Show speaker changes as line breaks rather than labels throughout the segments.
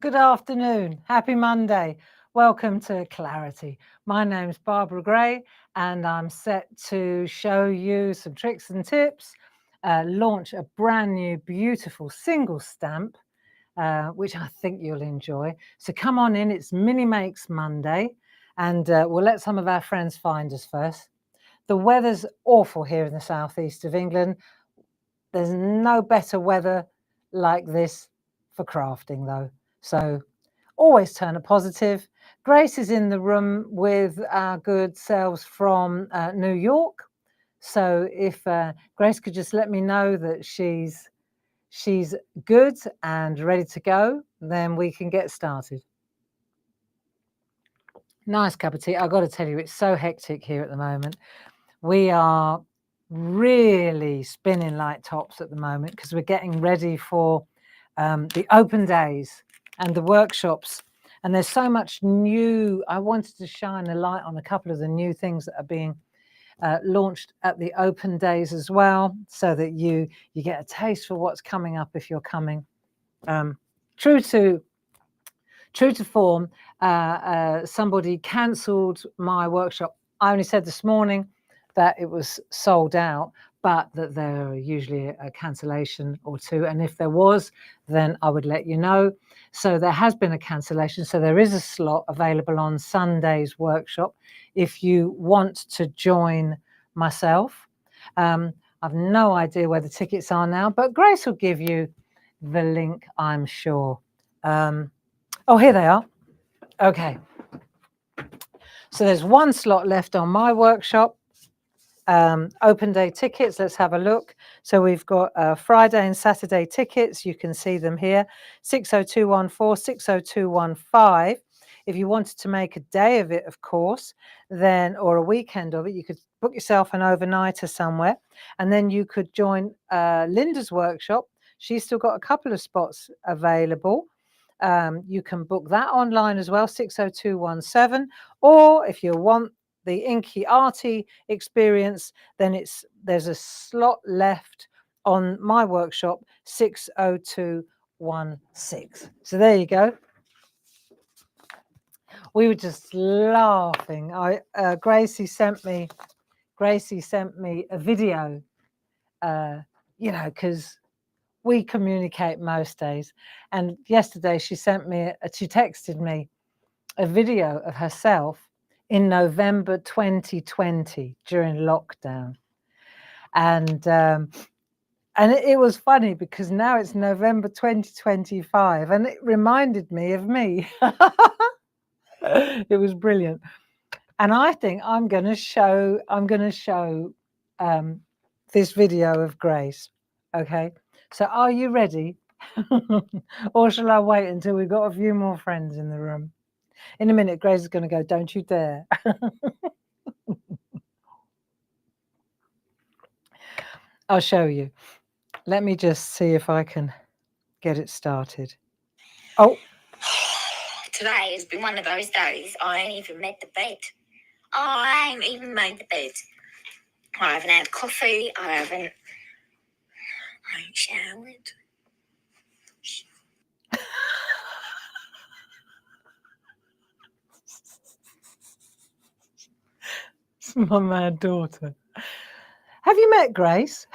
Good afternoon. Happy Monday. Welcome to Clarity. My name's Barbara Gray, and I'm set to show you some tricks and tips, launch a brand new, beautiful single stamp, which I think you'll enjoy. So come on in. It's Mini Makes Monday, and we'll let some of our friends find us first. The weather's awful here in the southeast of England. There's no better weather like this for crafting, though. So always turn a positive. Grace is in the room with our good selves from New York. So if Grace could just let me know that she's good and ready to go, then we can get started. Nice cup of tea. I've got to tell you, it's so hectic here at the moment. We are really spinning like tops at the moment because we're getting ready for the open days and the workshops. And there's so much new. I wanted to shine a light on a couple of the new things that are being launched at the open days as well, so that you get a taste for what's coming up if you're coming. True to form, somebody cancelled my workshop. I only said this morning that it was sold out, but that there are usually a cancellation or two. And if there was, then I would let you know. So there has been a cancellation. So there is a slot available on Sunday's workshop if you want to join myself. I've no idea where the tickets are now, but Grace will give you the link, I'm sure. Oh, here they are. Okay. So there's one slot left on my workshop. Open day tickets, let's have a look. So we've got Friday and Saturday tickets. You can see them here, 60214, 60215. If you wanted to make a day of it, of course, then, or a weekend of it, you could book yourself an overnighter somewhere, and then you could join Linda's workshop. She's still got a couple of spots available. You can book that online as well, 60217. Or if you want the Inky Arty experience, then there's a slot left on my workshop, 60216. So there you go. We were just laughing. Gracie sent me a video, because we communicate most days. And yesterday she texted me a video of herself in November 2020 during lockdown. And it was funny because now it's November 2025 and it reminded me of me. It was brilliant. And I think I'm going to show this video of Grace. Okay. So are you ready? Or shall I wait until we've got a few more friends in the room? In a minute, Grace is going to go, don't you dare. I'll show you. Let me just see if I can get it started. Oh.
Today has been one of those days I ain't even made the bed. I ain't even made the bed. I haven't had coffee. I ain't showered.
It's my mad daughter. Have you met Grace?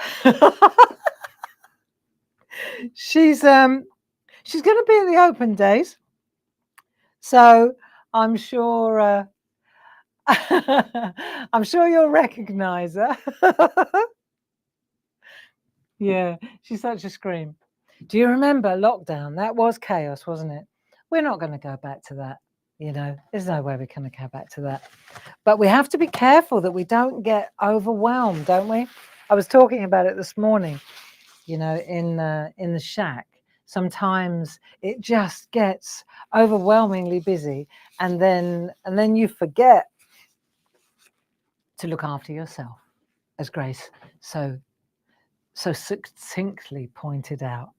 She's going to be at the open days, so I'm sure I'm sure you'll recognise her. Yeah, she's such a scream. Do you remember lockdown? That was chaos, wasn't it? We're not going to go back to that. There's no way we're going to go back to that. But we have to be careful that we don't get overwhelmed, don't we? I was talking about it this morning, in the shack. Sometimes it just gets overwhelmingly busy, and then you forget to look after yourself, as Grace so succinctly pointed out.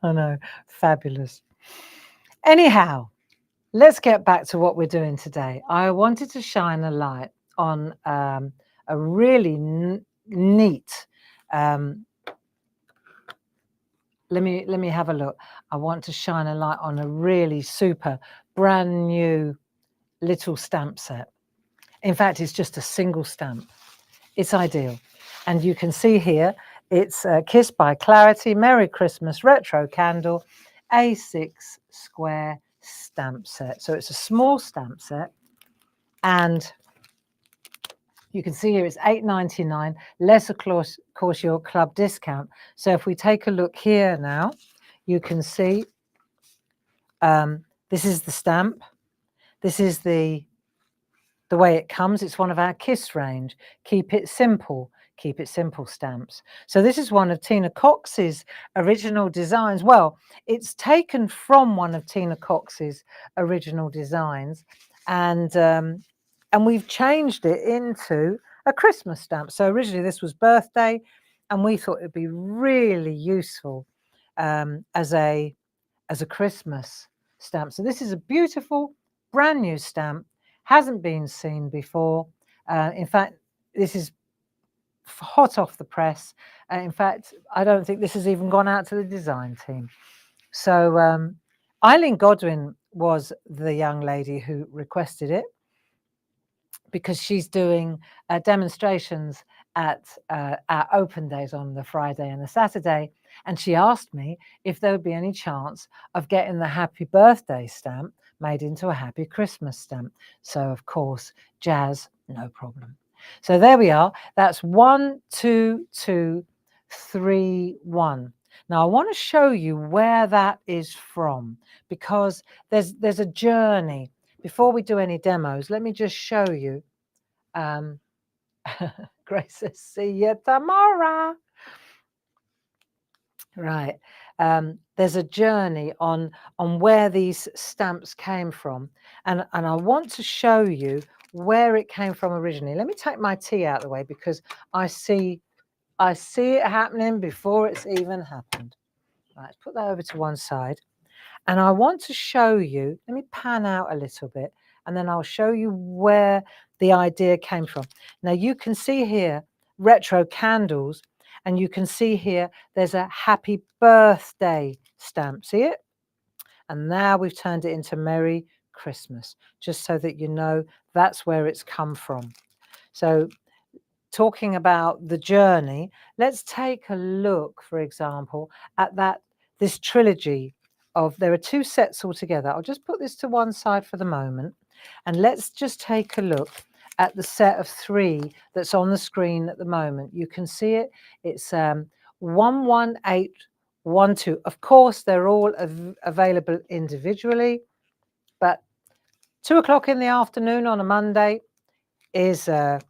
I know, fabulous. Anyhow, let's get back to what we're doing today. I wanted to shine a light on a really neat let me have a look. I want to shine a light on a really super brand new little stamp set. In fact, it's just a single stamp. It's ideal. And you can see here, it's Kissed by Clarity, Merry Christmas Retro Candle, A6 square stamp set. So it's a small stamp set, and you can see here it's $8.99, less of course your club discount. So if we take a look here now, you can see this is the stamp. This is the way it comes. It's one of our Kiss range. Keep it simple stamps. So this is one of Tina Cox's original designs. Well, it's taken from one of Tina Cox's original designs, and we've changed it into a Christmas stamp. So originally this was birthday, and we thought it'd be really useful as a Christmas stamp. So this is a beautiful brand new stamp, hasn't been seen before. In fact, this is hot off the press. In fact, I don't think this has even gone out to the design team. So Eileen Godwin was the young lady who requested it, because she's doing demonstrations at our open days on the Friday and the Saturday. And she asked me if there would be any chance of getting the happy birthday stamp made into a happy Christmas stamp. So of course, Jazz, no problem. So there we are. That's 1, 2, 2, 3, 1. Now I want to show you where that is from, because there's a journey. Before we do any demos, let me just show you. Grace says, see you tomorrow. Right. There's a journey on where these stamps came from. And I want to show you where it came from originally. Let me take my tea out of the way, because I see it happening before it's even happened. Right, let's put that over to one side. And I want to show you, let me pan out a little bit, and then I'll show you where the idea came from. Now you can see here retro candles, and you can see here there's a happy birthday stamp. See it? And now we've turned it into Merry Christmas, just so that you know that's where it's come from. So talking about the journey, let's take a look, for example, at this trilogy of, there are 2 sets altogether. I'll just put this to one side for the moment, and let's just take a look at the set of 3 that's on the screen at the moment. You can see it. It's 11812. Of course, they're all available individually, but 2 o'clock in the afternoon on a Monday is our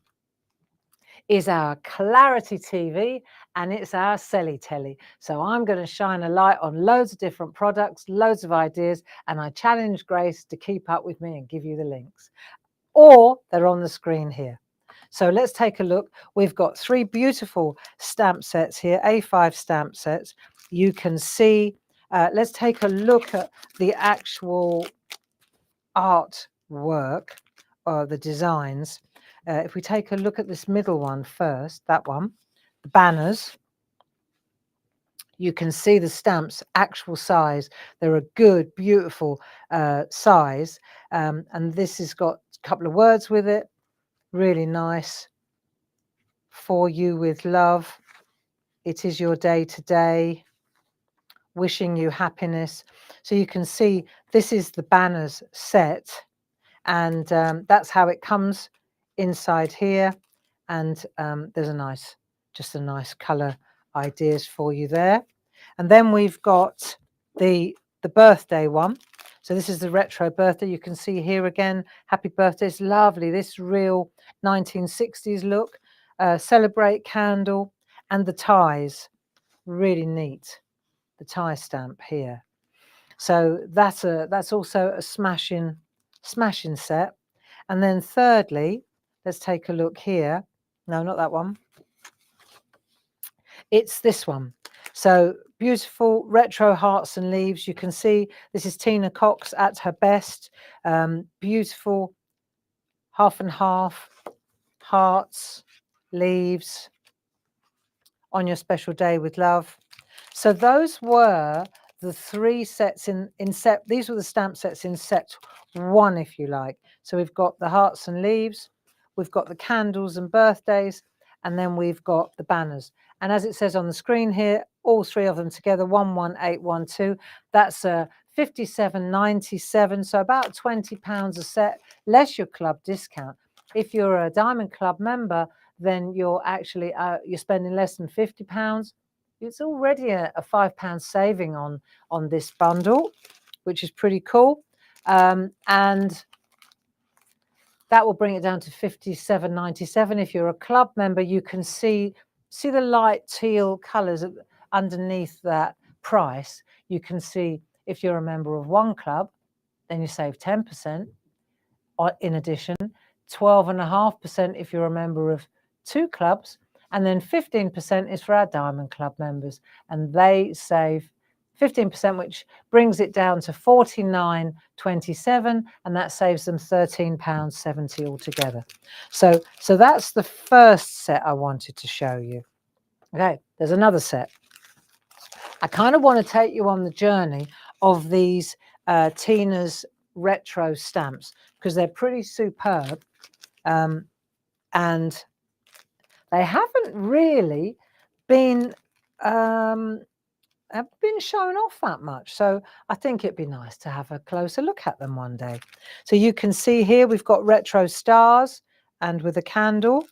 Clarity TV, and it's our Selly Telly. So I'm going to shine a light on loads of different products, loads of ideas, and I challenge Grace to keep up with me and give you the links. Or they're on the screen here. So let's take a look. We've got 3 beautiful stamp sets here, A5 stamp sets. You can see, let's take a look at the actual artwork, or the designs. If we take a look at this middle one first, that one, the banners, you can see the stamps actual size. They're a good, beautiful size, and this has got a couple of words with it. Really nice. For you with love. It is your day today. Wishing you happiness. So you can see this is the banners set, and that's how it comes inside here. And there's just a nice color ideas for you there. And then we've got the birthday one. So this is the retro birthday. You can see here again, happy birthday. It's lovely, this real 1960s look. Celebrate candle, and the ties, really neat, the tie stamp here. So that's also a smashing set. And then thirdly, let's take a look here. No, not that one. It's this one. So beautiful retro hearts and leaves. You can see this is Tina Cox at her best. Beautiful half and half hearts, leaves, on your special day with love. So those were the 3 sets in set. These were the stamp sets in set 1, if you like. So we've got the hearts and leaves, we've got the candles and birthdays, and then we've got the banners. And as it says on the screen here, all 3 of them together, 11812. That's a 57.97, so about £20 a set, less your club discount. If you're a Diamond Club member, then you're actually you're spending less than £50. It's already a £5 saving on this bundle, which is pretty cool. And that will bring it down to 57.97. If you're a club member, you can see the light teal colours underneath that price. You can see if you're a member of one club, then you save 10%. In addition, 12.5% if you're a member of 2 clubs, and then 15% is for our Diamond Club members, and they save 15%, which brings it down to 49.27, and that saves them £13.70 altogether. So that's the first set I wanted to show you. Okay, there's another set. I kind of want to take you on the journey of these Tina's retro stamps, because they're pretty superb, and they haven't really been shown off that much. So I think it'd be nice to have a closer look at them one day. So you can see here we've got retro stars and with a candle.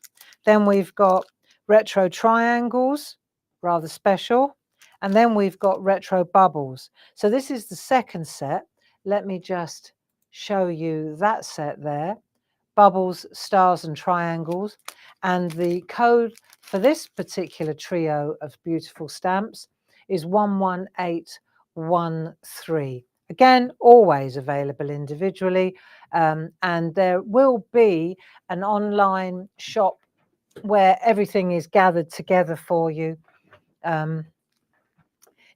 Then we've got retro triangles, rather special. And then we've got retro bubbles. So this is the second set. Let me just show you that set there. Bubbles, stars and triangles. And the code for this particular trio of beautiful stamps is 11813. Again, always available individually. And there will be an online shop where everything is gathered together for you.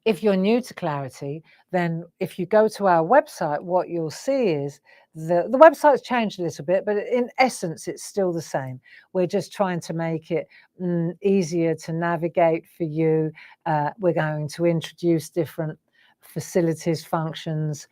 If you're new to Clarity, then if you go to our website, what you'll see is the website's changed a little bit, but in essence, it's still the same. We're just trying to make it easier to navigate for you. We're going to introduce different facilities, functions,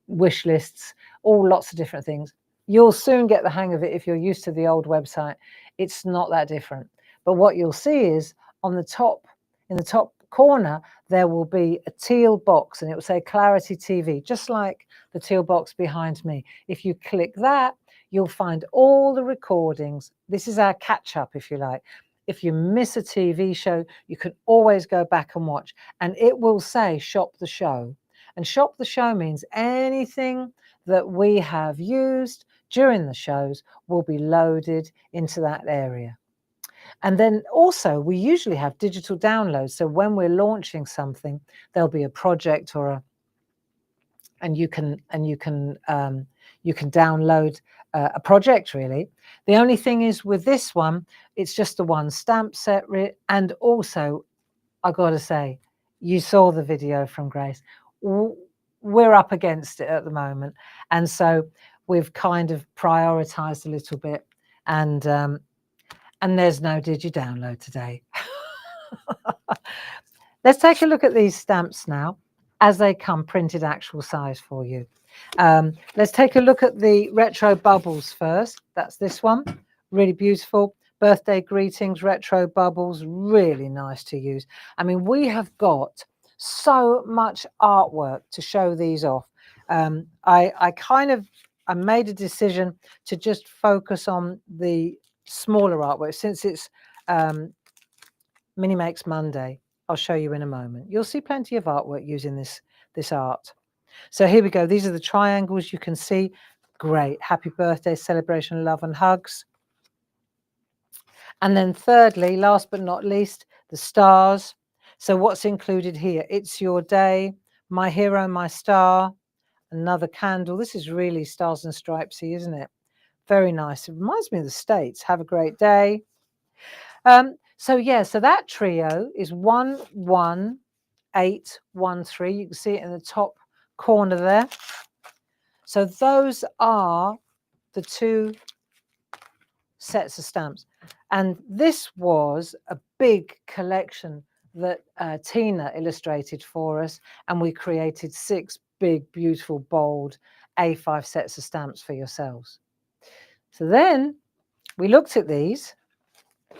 wish lists, lots of different things. You'll soon get the hang of it if you're used to the old website. It's not that different. But what you'll see is on the top, in the top corner, there will be a teal box and it will say Clarity TV, just like the teal box behind me. If you click that, you'll find all the recordings. This is our catch up, if you like. If you miss a TV show, you can always go back and watch, and it will say shop the show. And shop the show means anything that we have used during the shows will be loaded into that area. And then also we usually have digital downloads. So when we're launching something, there'll be a project or and you can download a project really. The only thing is with this one, it's just the one stamp set. And also, I got to say, you saw the video from Grace. We're up against it at the moment. And so we've kind of prioritized a little bit, and there's no digi download today. Let's take a look at these stamps now as they come printed actual size for you. Let's take a look at the retro bubbles first. That's this one, really beautiful. Birthday greetings, retro bubbles, really nice to use. I mean, we have got so much artwork to show these off. I made a decision to just focus on the smaller artwork since it's Mini Makes Monday. I'll show you in a moment. You'll see plenty of artwork using this art. So here we go. These are the triangles you can see. Great. Happy birthday, celebration, love and hugs. And then thirdly, last but not least, the stars. So what's included here? It's Your Day, My Hero, My Star, another candle. This is really Stars and Stripesy, isn't it? Very nice. It reminds me of the States. Have a great day. So that trio is 11813. You can see it in the top corner there. So those are the 2 sets of stamps. And this was a big collection that Tina illustrated for us, and we created 6 big, beautiful, bold A5 sets of stamps for yourselves. So then we looked at these,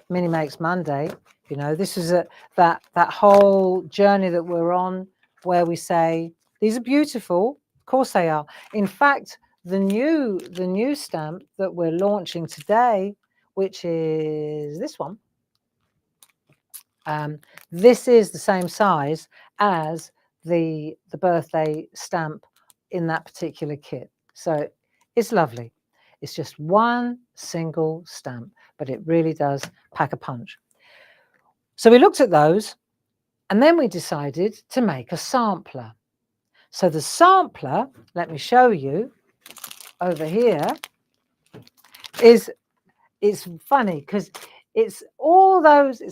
Mini Makes Monday. You know, this is that whole journey that we're on, where we say these are beautiful. Of course they are. In fact, the new stamp that we're launching today, which is this one, this is the same size as the birthday stamp in that particular kit. So it's lovely. It's just one single stamp, but it really does pack a punch. So we looked at those, and then we decided to make a sampler. So the sampler, let me show you over here, it's funny because it's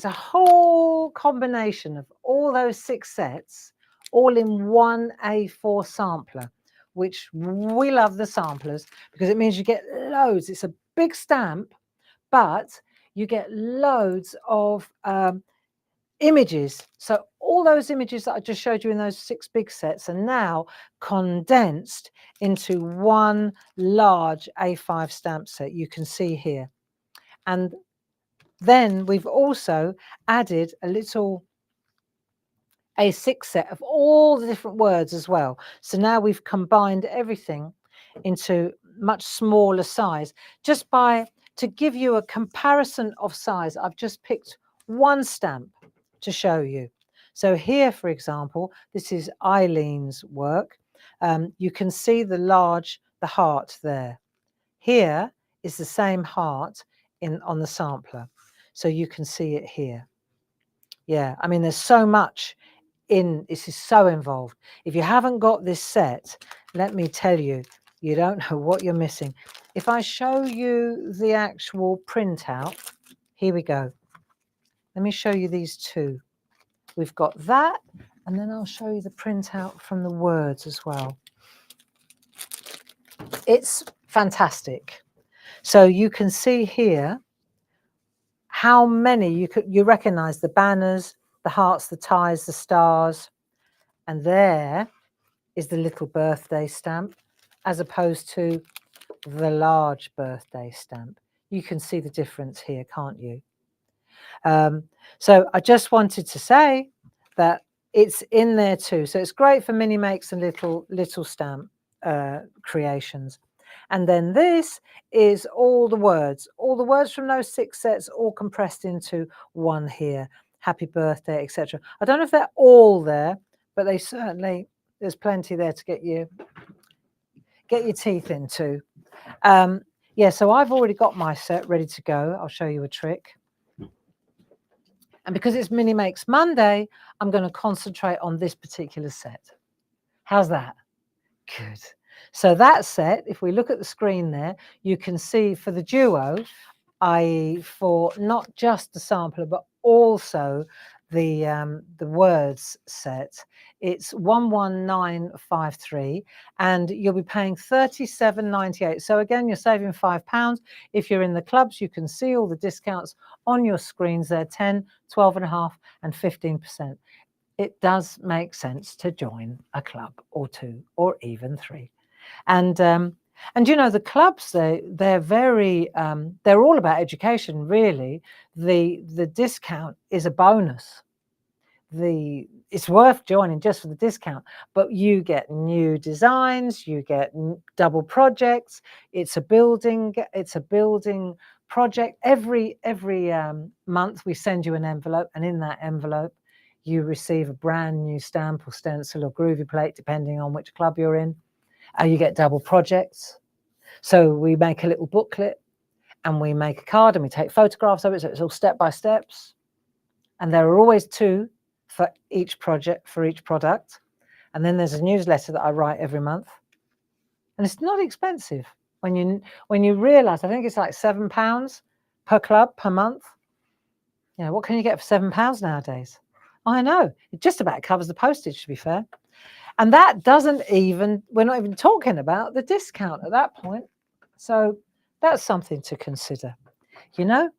a whole combination of all those 6 sets, all in one A4 sampler, which we love the samplers because it means you get loads. It's a big stamp, but you get loads of images. So all those images that I just showed you in those 6 big sets are now condensed into one large A5 stamp set you can see here. And then we've also added a little A6 set of all the different words as well. So now we've combined everything into much smaller size. Just to give you a comparison of size, I've just picked one stamp to show you. So here, for example, this is Eileen's work. You can see the heart there. Here is the same heart on the sampler. So you can see it here. Yeah, I mean, there's so much this is so involved. If you haven't got this set, let me tell you, you don't know what you're missing. If I show you the actual printout, here we go. Let me show you these 2. We've got that, and then I'll show you the printout from the words as well. It's fantastic. So you can see here how many you recognize the banners, the hearts, the ties, the stars, and there is the little birthday stamp as opposed to the large birthday stamp. You can see the difference here, can't you? So I just wanted to say that it's in there too. So it's great for mini makes and little stamp creations. And then this is all the words from those 6 sets, all compressed into one here. Happy birthday, etc. I don't know if they're all there, but they certainly, there's plenty there to get your teeth into. Yeah, so I've already got my set ready to go. I'll show you a trick. And because it's Mini Makes Monday, I'm going to concentrate on this particular set. How's that? Good. So that set, if we look at the screen there, you can see for the duo, i.e. for not just the sampler, but also the words set, it's 11953, and you'll be paying £37.98. So again, you're saving £5. If you're in the clubs, you can see all the discounts on your screens there, 10, 12.5 and 15%. It does make sense to join a club or 2 or even 3. And you know, the clubs, they're very they're all about education, really. The discount is a bonus. It's worth joining just for the discount, but you get new designs, you get double projects. It's a building project. Every month we send you an envelope, and in that envelope you receive a brand new stamp or stencil or groovy plate, depending on which club you're in. You get double projects. So we make a little booklet and we make a card and we take photographs of it. So it's all step by steps. And there are always 2 for each project, for each product. And then there's a newsletter that I write every month. And it's not expensive when you realize, I think it's like £7 per club per month. You know, what can you get for £7 nowadays? I know, it just about covers the postage, to be fair. And that we're not even talking about the discount at that point. So that's something to consider. You know,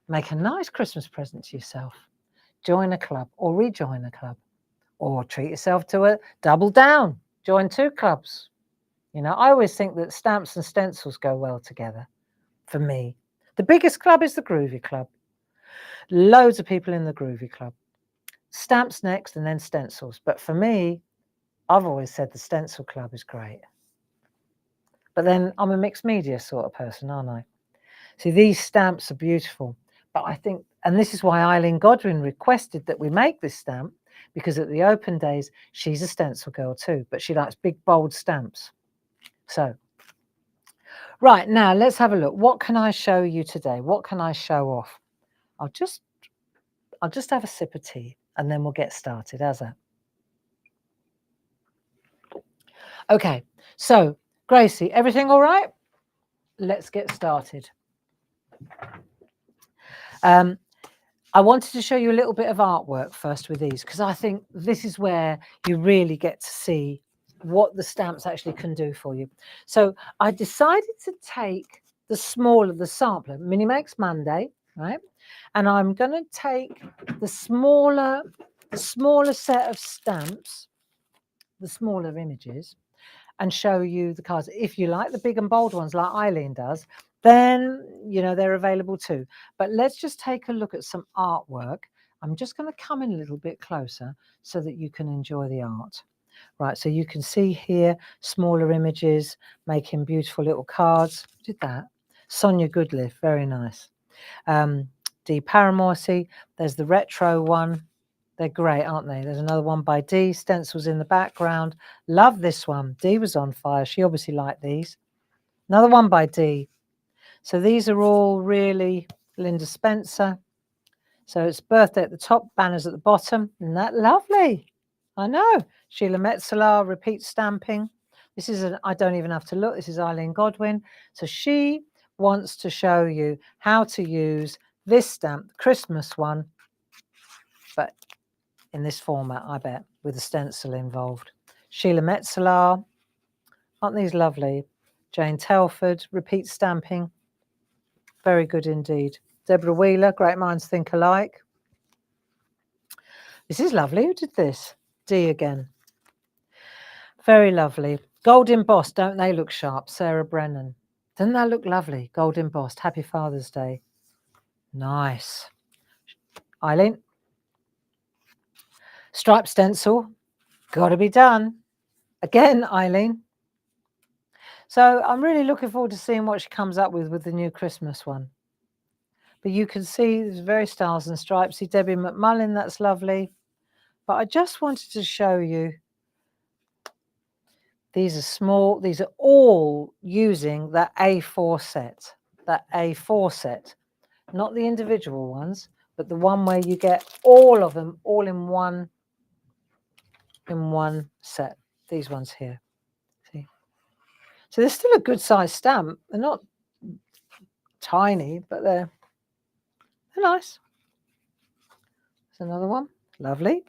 make a nice Christmas present to yourself. join a club or rejoin a club, or treat yourself to a double down, join 2 clubs. You know, I always think that stamps and stencils go well together for me. The biggest club is the Groovy Club. Loads of people in the Groovy Club. Stamps next and then stencils. But for me, I've always said the Stencil Club is great. But then I'm a mixed media sort of person, aren't I? See, these stamps are beautiful. But I think, and this is why Eileen Godwin requested that we make this stamp, because at the open days, she's a stencil girl too, but she likes big, bold stamps. So, right, now let's have a look. What can I show you today? What can I show off? I'll just have a sip of tea and then we'll get started. How's that? Okay, so Gracie, everything all right? Let's get started. I wanted to show you a little bit of artwork first with these, because I think this is where you really get to see what the stamps actually can do for you. So I decided to take the smaller, the sampler, Mini Makes Monday, right? And I'm going to take the smaller set of stamps, the smaller images, and show you the cards. If you like the big and bold ones like Eileen does, then, you know, they're available too. But let's just take a look at some artwork. I'm just going to come in a little bit closer so that you can enjoy the art. Right, so you can see here, smaller images, making beautiful little cards. Who did that? Sonia Goodliff, very nice. Dee Paramore, see, there's the retro one. They're great, aren't they? There's another one by Dee, stencils in the background. Love this one. Dee was on fire. She obviously liked these. Another one by Dee. So these are all really Linda Spencer. So it's birthday at the top, banners at the bottom. Isn't that lovely? I know. Sheila Metzeler, repeat stamping. This is I don't even have to look. This is Eileen Godwin. So she wants to show you how to use this stamp, the Christmas one, but in this format, I bet, with a stencil involved. Sheila Metzeler, aren't these lovely? Jane Telford, repeat stamping. Very good indeed. Deborah Wheeler, great minds think alike. This is lovely. Who did this? Dee again. Very lovely. Gold embossed, don't they look sharp? Sarah Brennan. Doesn't that look lovely? Gold embossed. Happy Father's Day. Nice. Eileen. Striped stencil. Got to be done. Again, Eileen. So I'm really looking forward to seeing what she comes up with the new Christmas one. But you can see there's very stars and stripes. See Debbie McMullen, that's lovely. But I just wanted to show you. These are small. These are all using that A4 set. That A4 set. Not the individual ones, but the one where you get all of them all in one set. These ones here. See? So they're still a good size stamp. They're not tiny, but they're nice. There's another one. Lovely.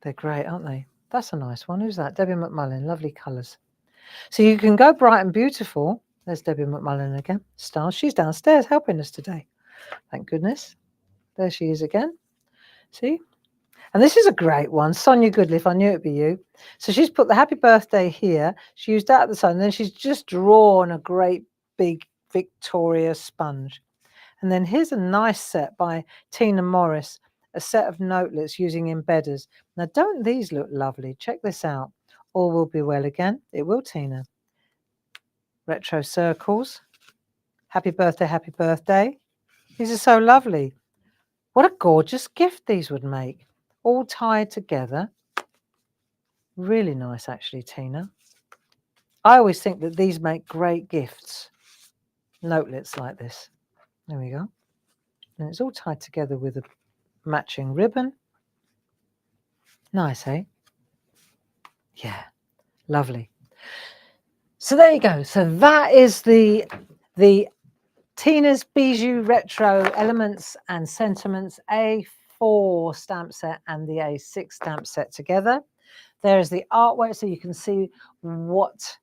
They're great, aren't they? That's a nice one. Who's that? Debbie McMullen. Lovely colours. So you can go bright and beautiful. There's Debbie McMullen again. Stars. She's downstairs helping us today. Thank goodness. There she is again. See? And this is a great one. Sonia Goodliff. I knew it'd be you. So she's put the happy birthday here. She used that at the side. And then she's just drawn a great big Victoria sponge. And then here's a nice set by Tina Morris. A set of notelets using embedders. Now, don't these look lovely? Check this out. All will be well again. It will, Tina. Retro circles. Happy birthday, happy birthday. These are so lovely. What a gorgeous gift these would make. All tied together. Really nice, actually, Tina. I always think that these make great gifts. Notelets like this. There we go. And it's all tied together with a matching ribbon. Nice, eh? Yeah, lovely. So there you go. So that is the Tina's Bijou Retro Elements and Sentiments A4 stamp set and the A6 stamp set together. There is the artwork, so you can see what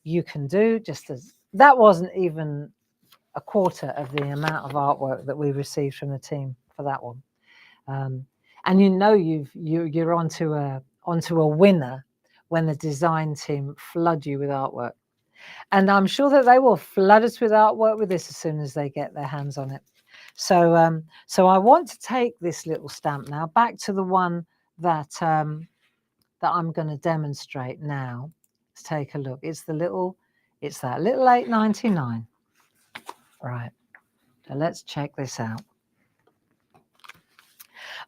you can do. Just as that wasn't even a quarter of the amount of artwork that we received from the team. for that one. And you know you're onto a winner when the design team flood you with artwork. And I'm sure that they will flood us with artwork with this as soon as they get their hands on it. So so I want to take this little stamp now back to the one that that I'm going to demonstrate now. Let's take a look. It's that little $8.99. Right. So let's check this out.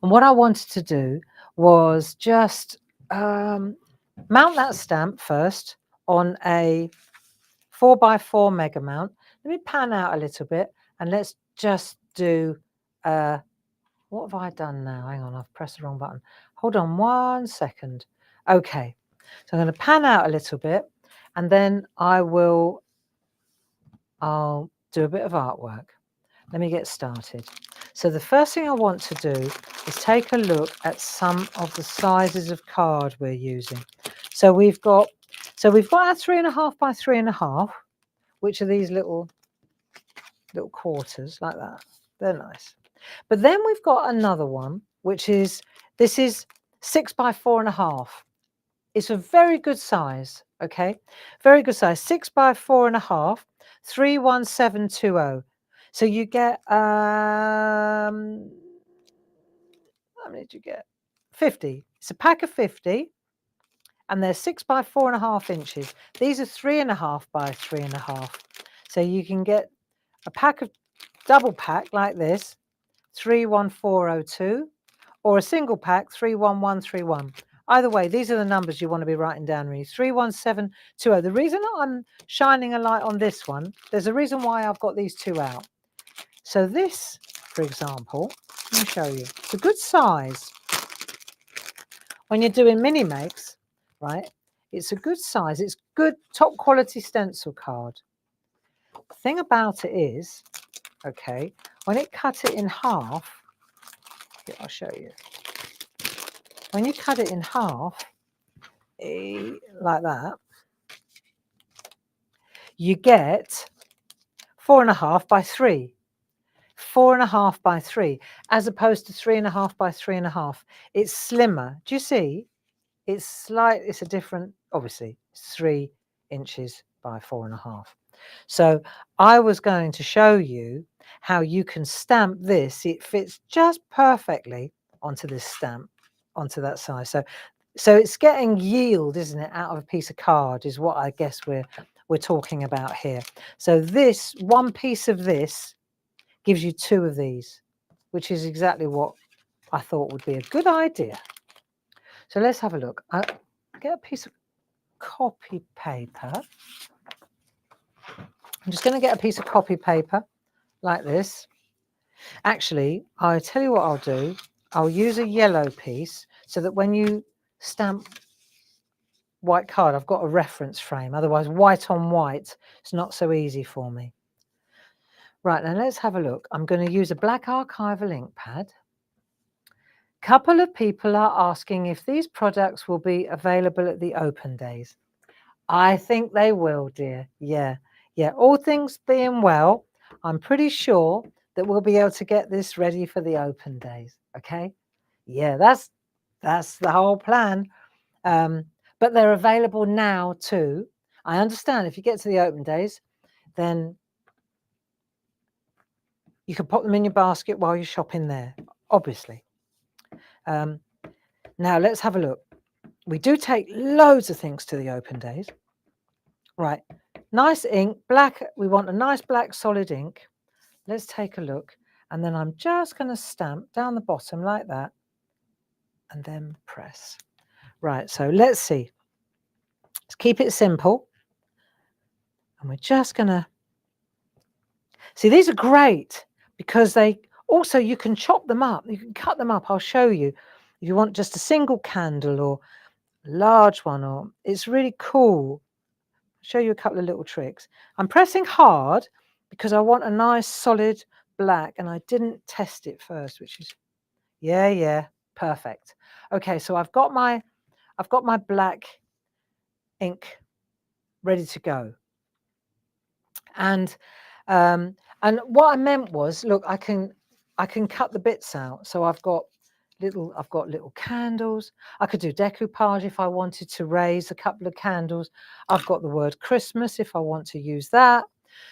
And what I wanted to do was just mount that stamp first on a 4x4 mega mount. Let me pan out a little bit and let's just do, what have I done now? Hang on, I've pressed the wrong button. Hold on 1 second. Okay, so I'm going to pan out a little bit and then I'll do a bit of artwork. Let me get started. So the first thing I want to do is take a look at some of the sizes of card we're using. So we've got our 3.5 by 3.5, which are these little quarters like that. They're nice. But then we've got another one, which is, this is 6 by 4.5. It's a very good size, okay? Very good size, 6 by 4.5, 31720. So you get, how many did you get? 50. It's a pack of 50, and they're 6 by 4.5 inches. These are 3.5 by 3.5. So you can get a pack of double pack like this, 31402, or a single pack, 31131. Either way, these are the numbers you want to be writing down, really. 31720. The reason I'm shining a light on this one, there's a reason why I've got these two out. So this, for example, let me show you. It's a good size. When you're doing mini makes, right, it's a good size. It's good top quality stencil card. The thing about it is, okay, when it cut it in half, here, I'll show you. When you cut it in half, like that, you get 4.5 by 3. 4.5 by 3, as opposed to 3.5 by 3.5. It's slimmer. Do you see? It's a different, obviously, it's 3 inches by 4.5. So I was going to show you how you can stamp this. It fits just perfectly onto this stamp, onto that size. So it's getting yield, isn't it, out of a piece of card is what I guess we're talking about here. So this one piece of this gives you 2 of these, which is exactly what I thought would be a good idea. So let's have a look. I'll get a piece of copy paper. I'm just going to get a piece of copy paper like this. Actually, I'll tell you what I'll do. I'll use a yellow piece so that when you stamp white card, I've got a reference frame. Otherwise, white on white, it's not so easy for me. Right, now let's have a look. I'm going to use a black archival ink pad. Couple of people are asking if these products will be available at the open days. I think they will, dear. Yeah. All things being well, I'm pretty sure that we'll be able to get this ready for the open days. Okay. Yeah, that's the whole plan. But they're available now too. I understand if you get to the open days, then you can pop them in your basket while you're shopping there, obviously. Now let's have a look. We do take loads of things to the open days. Right, nice ink, black. We want a nice black solid ink. Let's take a look. And then I'm just going to stamp down the bottom like that and then press. Right, so let's see. Let's keep it simple. And we're just going to... See, these are great because they also, you can chop them up. You can cut them up. I'll show you. If you want just a single candle or a large one, or it's really cool. I'll show you a couple of little tricks. I'm pressing hard because I want a nice solid black, and I didn't test it first, which is, yeah, perfect. Okay, so I've got my black ink ready to go. And what I meant was, look, I can I can cut the bits out. So I've got little candles. I could do decoupage if I wanted to raise a couple of candles. I've got the word Christmas if I want to use that.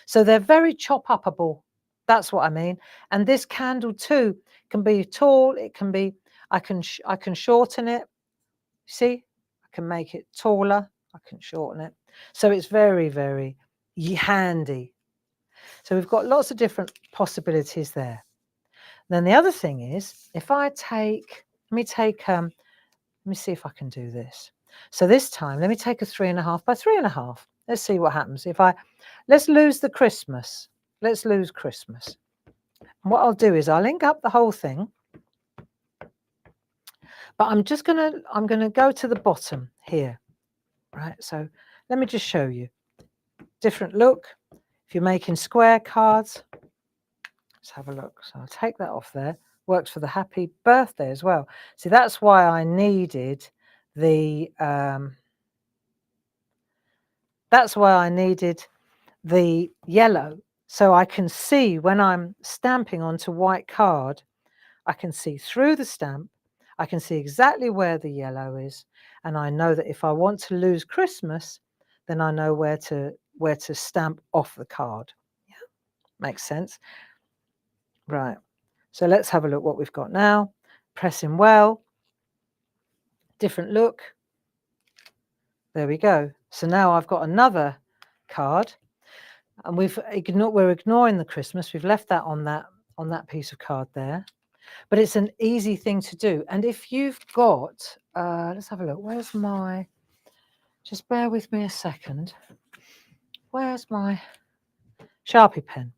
So they're very chop-upable. That's what I mean. And this candle too can be tall. It can be, I can shorten it. See, I can make it taller. I can shorten it. So it's very, very handy. So we've got lots of different possibilities there. Then the other thing is, if I take, let me see if I can do this. So this time, let me take a 3.5 by 3.5. Let's see what happens. Let's lose the Christmas. Let's lose Christmas. And what I'll do is I'll link up the whole thing. But I'm going to go to the bottom here. Right, so let me just show you. Different look. If you're making square cards, let's have a look. So I'll take that off there. Works for the happy birthday as well. See, that's why I needed the yellow. So I can see when I'm stamping onto white card, I can see through the stamp. I can see exactly where the yellow is. And I know that if I want to lose Christmas, then I know where to stamp off the card. Yeah, makes sense. Right. So let's have a look what we've got now. Pressing well. Different look. There we go. So now I've got another card, and we're ignoring the Christmas. We've left that on that piece of card there. But it's an easy thing to do. And if you've got, let's have a look. Where's my, just bear with me a second. Where's my Sharpie pen?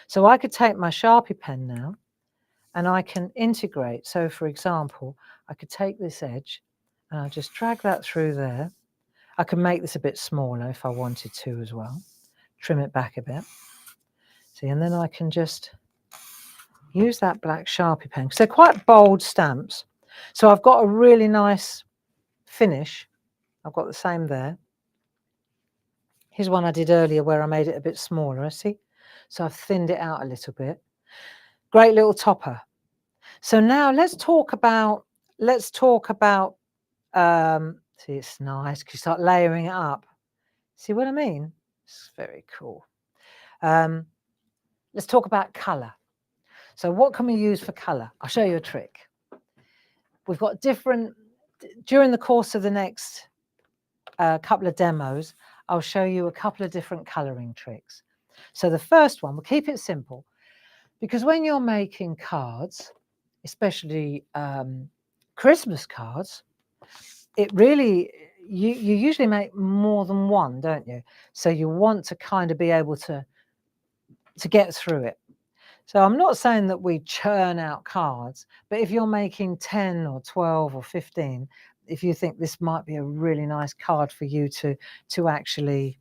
So I could take my Sharpie pen now and I can integrate. So for example, I could take this edge and I'll just drag that through there. I can make this a bit smaller if I wanted to as well. Trim it back a bit. See, and then I can just use that black Sharpie pen because they're quite bold stamps. So I've got a really nice finish. I've got the same there. Here's one I did earlier where I made it a bit smaller, see? So I've thinned it out a little bit. Great little topper. So now let's talk about, see, it's nice because you start layering it up. See what I mean? It's very cool. Let's talk about colour. So what can we use for colour? I'll show you a trick. We've got during the course of the next couple of demos, I'll show you a couple of different colouring tricks. So the first one, we'll keep it simple, because when you're making cards, especially Christmas cards, it really, you usually make more than one, don't you? So you want to kind of be able to get through it. So I'm not saying that we churn out cards, but if you're making 10 or 12 or 15, if you think this might be a really nice card for you to actually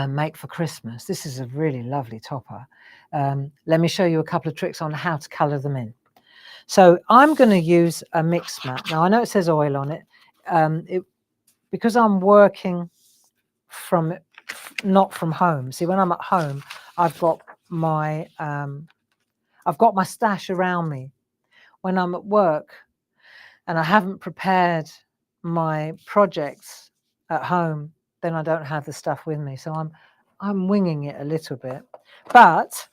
make for Christmas, this is a really lovely topper. Let me show you a couple of tricks on how to colour them in. So I'm going to use a mix mat. Now I know it says oil on it, because I'm working not from home. See, when I'm at home, I've got my stash around me. When I'm at work and I haven't prepared my projects at home, then I don't have the stuff with me. So I'm winging it a little bit. But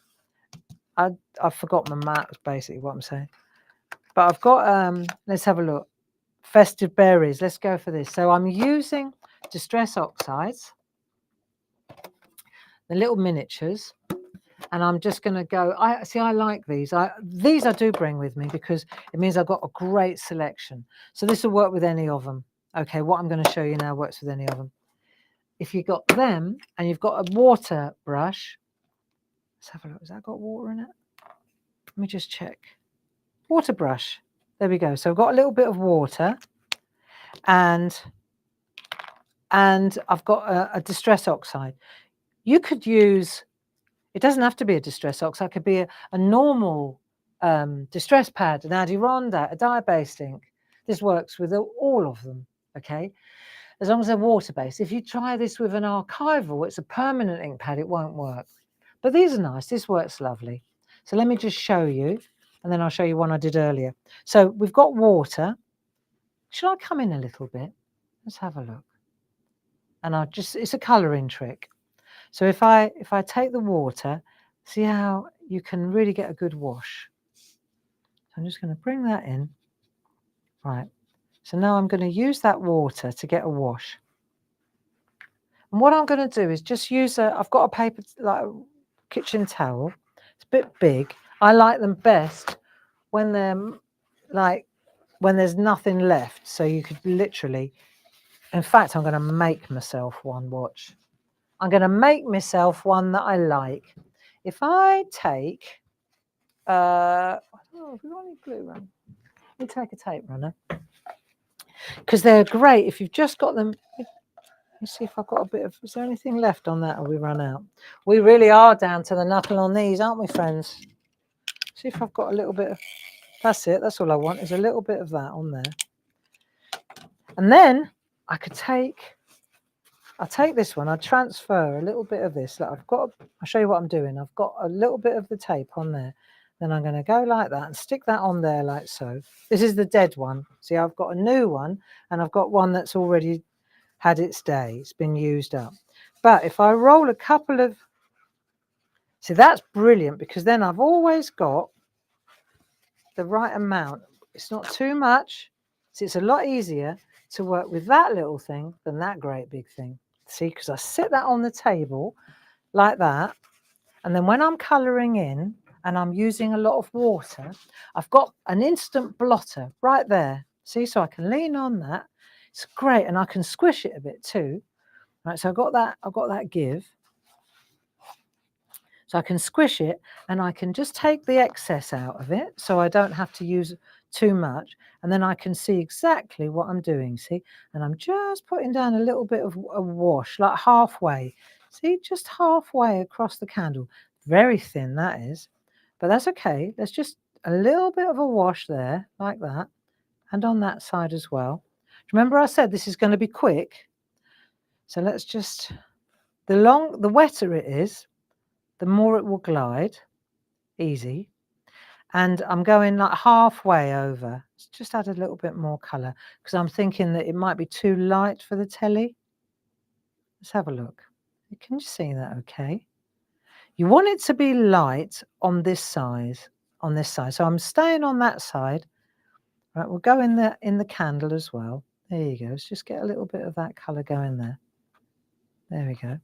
I forgot my mat, is basically what I'm saying. But I've got, let's have a look. Festive berries. Let's go for this. So I'm using Distress Oxides, the little miniatures, and I'm just going to go. I like these. These I do bring with me because it means I've got a great selection. So this will work with any of them. Okay, what I'm going to show you now works with any of them. If you've got them and you've got a water brush, let's have a look. Has that got water in it? Let me just check. Water brush. There we go. So I've got a little bit of water, and I've got a Distress Oxide. You could use, it doesn't have to be a Distress Oxide, it could be a normal distress pad, an Adirondack, a dye-based ink. This works with all of them, okay? As long as they're water-based. If you try this with an archival, it's a permanent ink pad, it won't work. But these are nice, this works lovely. So let me just show you, and then I'll show you one I did earlier. So we've got water. Should I come in a little bit? Let's have a look. And I'll just, it's a colouring trick. So if I take the water, see how you can really get a good wash. So I'm just going to bring that in. Right. So now I'm going to use that water to get a wash. And what I'm going to do is just use I've got a paper, like a kitchen towel. It's a bit big. I like them best when they're like, when there's nothing left. So you could literally, in fact, I'm going to make myself one, watch. I'm going to make myself one that I like. If I take, I don't know, have we got any glue run? Let me take a tape runner. Because they're great if you've just got them. Let's see if I've got a bit of, is there anything left on that or we run out? We really are down to the knuckle on these, aren't we, friends? See if I've got a little bit of, that's it, that's all I want, is a little bit of that on there. And then I could I'll take this one, I'll transfer a little bit of this. Look, I'll show you what I'm doing. I've got a little bit of the tape on there. Then I'm going to go like that and stick that on there like so. This is the dead one. See, I've got a new one and I've got one that's already had its day. It's been used up. But if I roll a couple of, see, that's brilliant because then I've always got the right amount. It's not too much. See, it's a lot easier to work with that little thing than that great big thing. See, because I sit that on the table like that. And then when I'm colouring in and I'm using a lot of water, I've got an instant blotter right there. See, so I can lean on that. It's great. And I can squish it a bit too. Right, so I've got that give. So I can squish it and I can just take the excess out of it so I don't have to use too much. And then I can see exactly what I'm doing, see? And I'm just putting down a little bit of a wash, like halfway. See, just halfway across the candle. Very thin, that is. But that's okay. There's just a little bit of a wash there, like that. And on that side as well. Remember I said this is going to be quick. So let's just, the wetter it is, the more it will glide. Easy. And I'm going like halfway over. Let's just add a little bit more colour because I'm thinking that it might be too light for the telly. Let's have a look. Can you see that okay? You want it to be light on this side, So I'm staying on that side. Right, we'll go in the candle as well. There you go. Let's just get a little bit of that colour going there. There we go.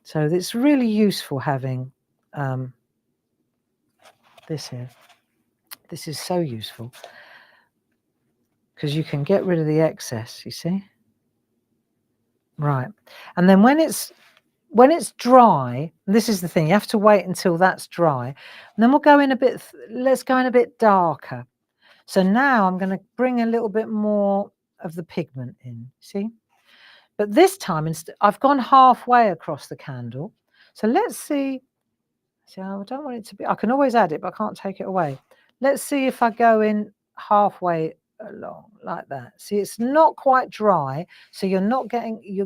So it's really useful having this here. This is so useful because you can get rid of the excess, you see? Right. And then when it's dry, this is the thing, you have to wait until that's dry. And then we'll go in a bit, let's go in a bit darker. So now I'm going to bring a little bit more of the pigment in, see? But this time, I've gone halfway across the candle. So let's see. See, I don't want it to be, I can always add it, but I can't take it away. Let's see if I go in halfway along like that. See, it's not quite dry, so you're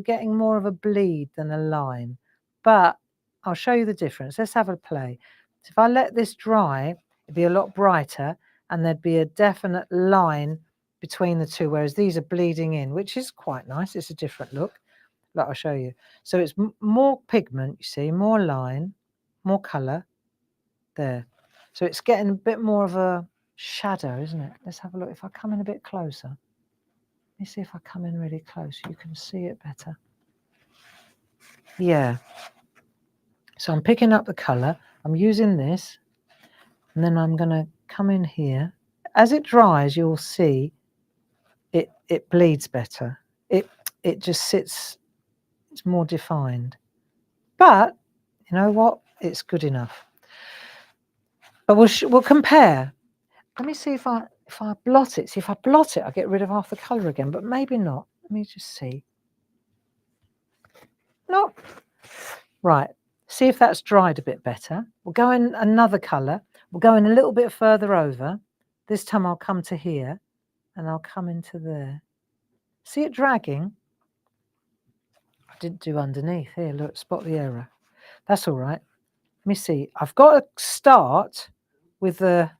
getting more of a bleed than a line. But I'll show you the difference. Let's have a play. So if I let this dry, it'd be a lot brighter and there'd be a definite line between the two, whereas these are bleeding in, which is quite nice. It's a different look. Look, I'll show you. So it's more pigment, you see, more line, more colour there. So it's getting a bit more of a shadow, isn't it? Let's have a look. If I come in a bit closer, let me see if I come in really close, you can see it better. Yeah. So I'm picking up the colour, I'm using this, and then I'm going to come in here. As it dries, you'll see it bleeds better. It just sits, it's more defined. But you know what? It's good enough. But we'll compare. Let me see if I blot it. See, if I blot it, I get rid of half the colour again, but maybe not. Let me just see. No. Right. See if that's dried a bit better. We'll go in another colour. We'll go in a little bit further over. This time I'll come to here and I'll come into there. See it dragging? I didn't do underneath. Here, look, spot the error. That's all right. me see. I've got to start with the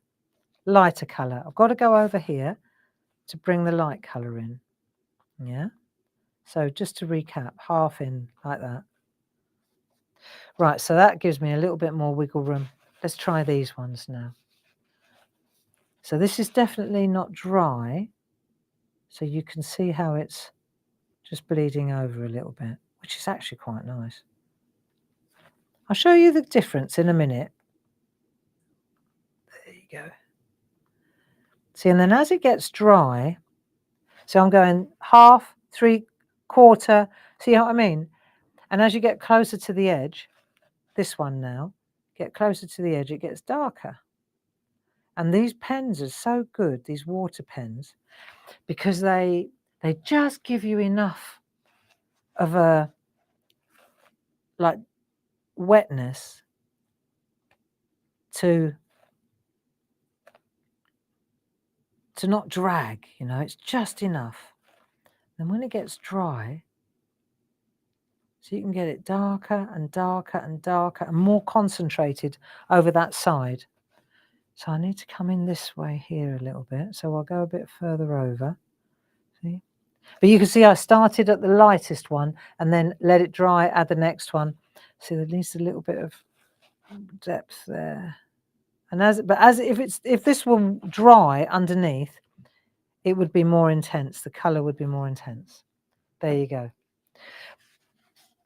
lighter colour. I've got to go over here to bring the light colour in. Yeah. So just to recap, half in like that. Right, so that gives me a little bit more wiggle room. Let's try these ones now. So this is definitely not dry. So you can see how it's just bleeding over a little bit, which is actually quite nice. I'll show you the difference in a minute. There you go. See, and then as it gets dry, so I'm going half, 3/4, see what I mean? And as you get closer to the edge, this one now, get closer to the edge, it gets darker. And these pens are so good, these water pens, because they just give you enough of a like wetness to not drag, you know, it's just enough. Then when it gets dry, so you can get it darker and darker and darker and more concentrated over that side. So I need to come in this way here a little bit. So I'll go a bit further over. See? But you can see I started at the lightest one and then let it dry, add the next one. See, there needs a little bit of depth there. And if this were dry underneath, it would be more intense. The color would be more intense. There you go.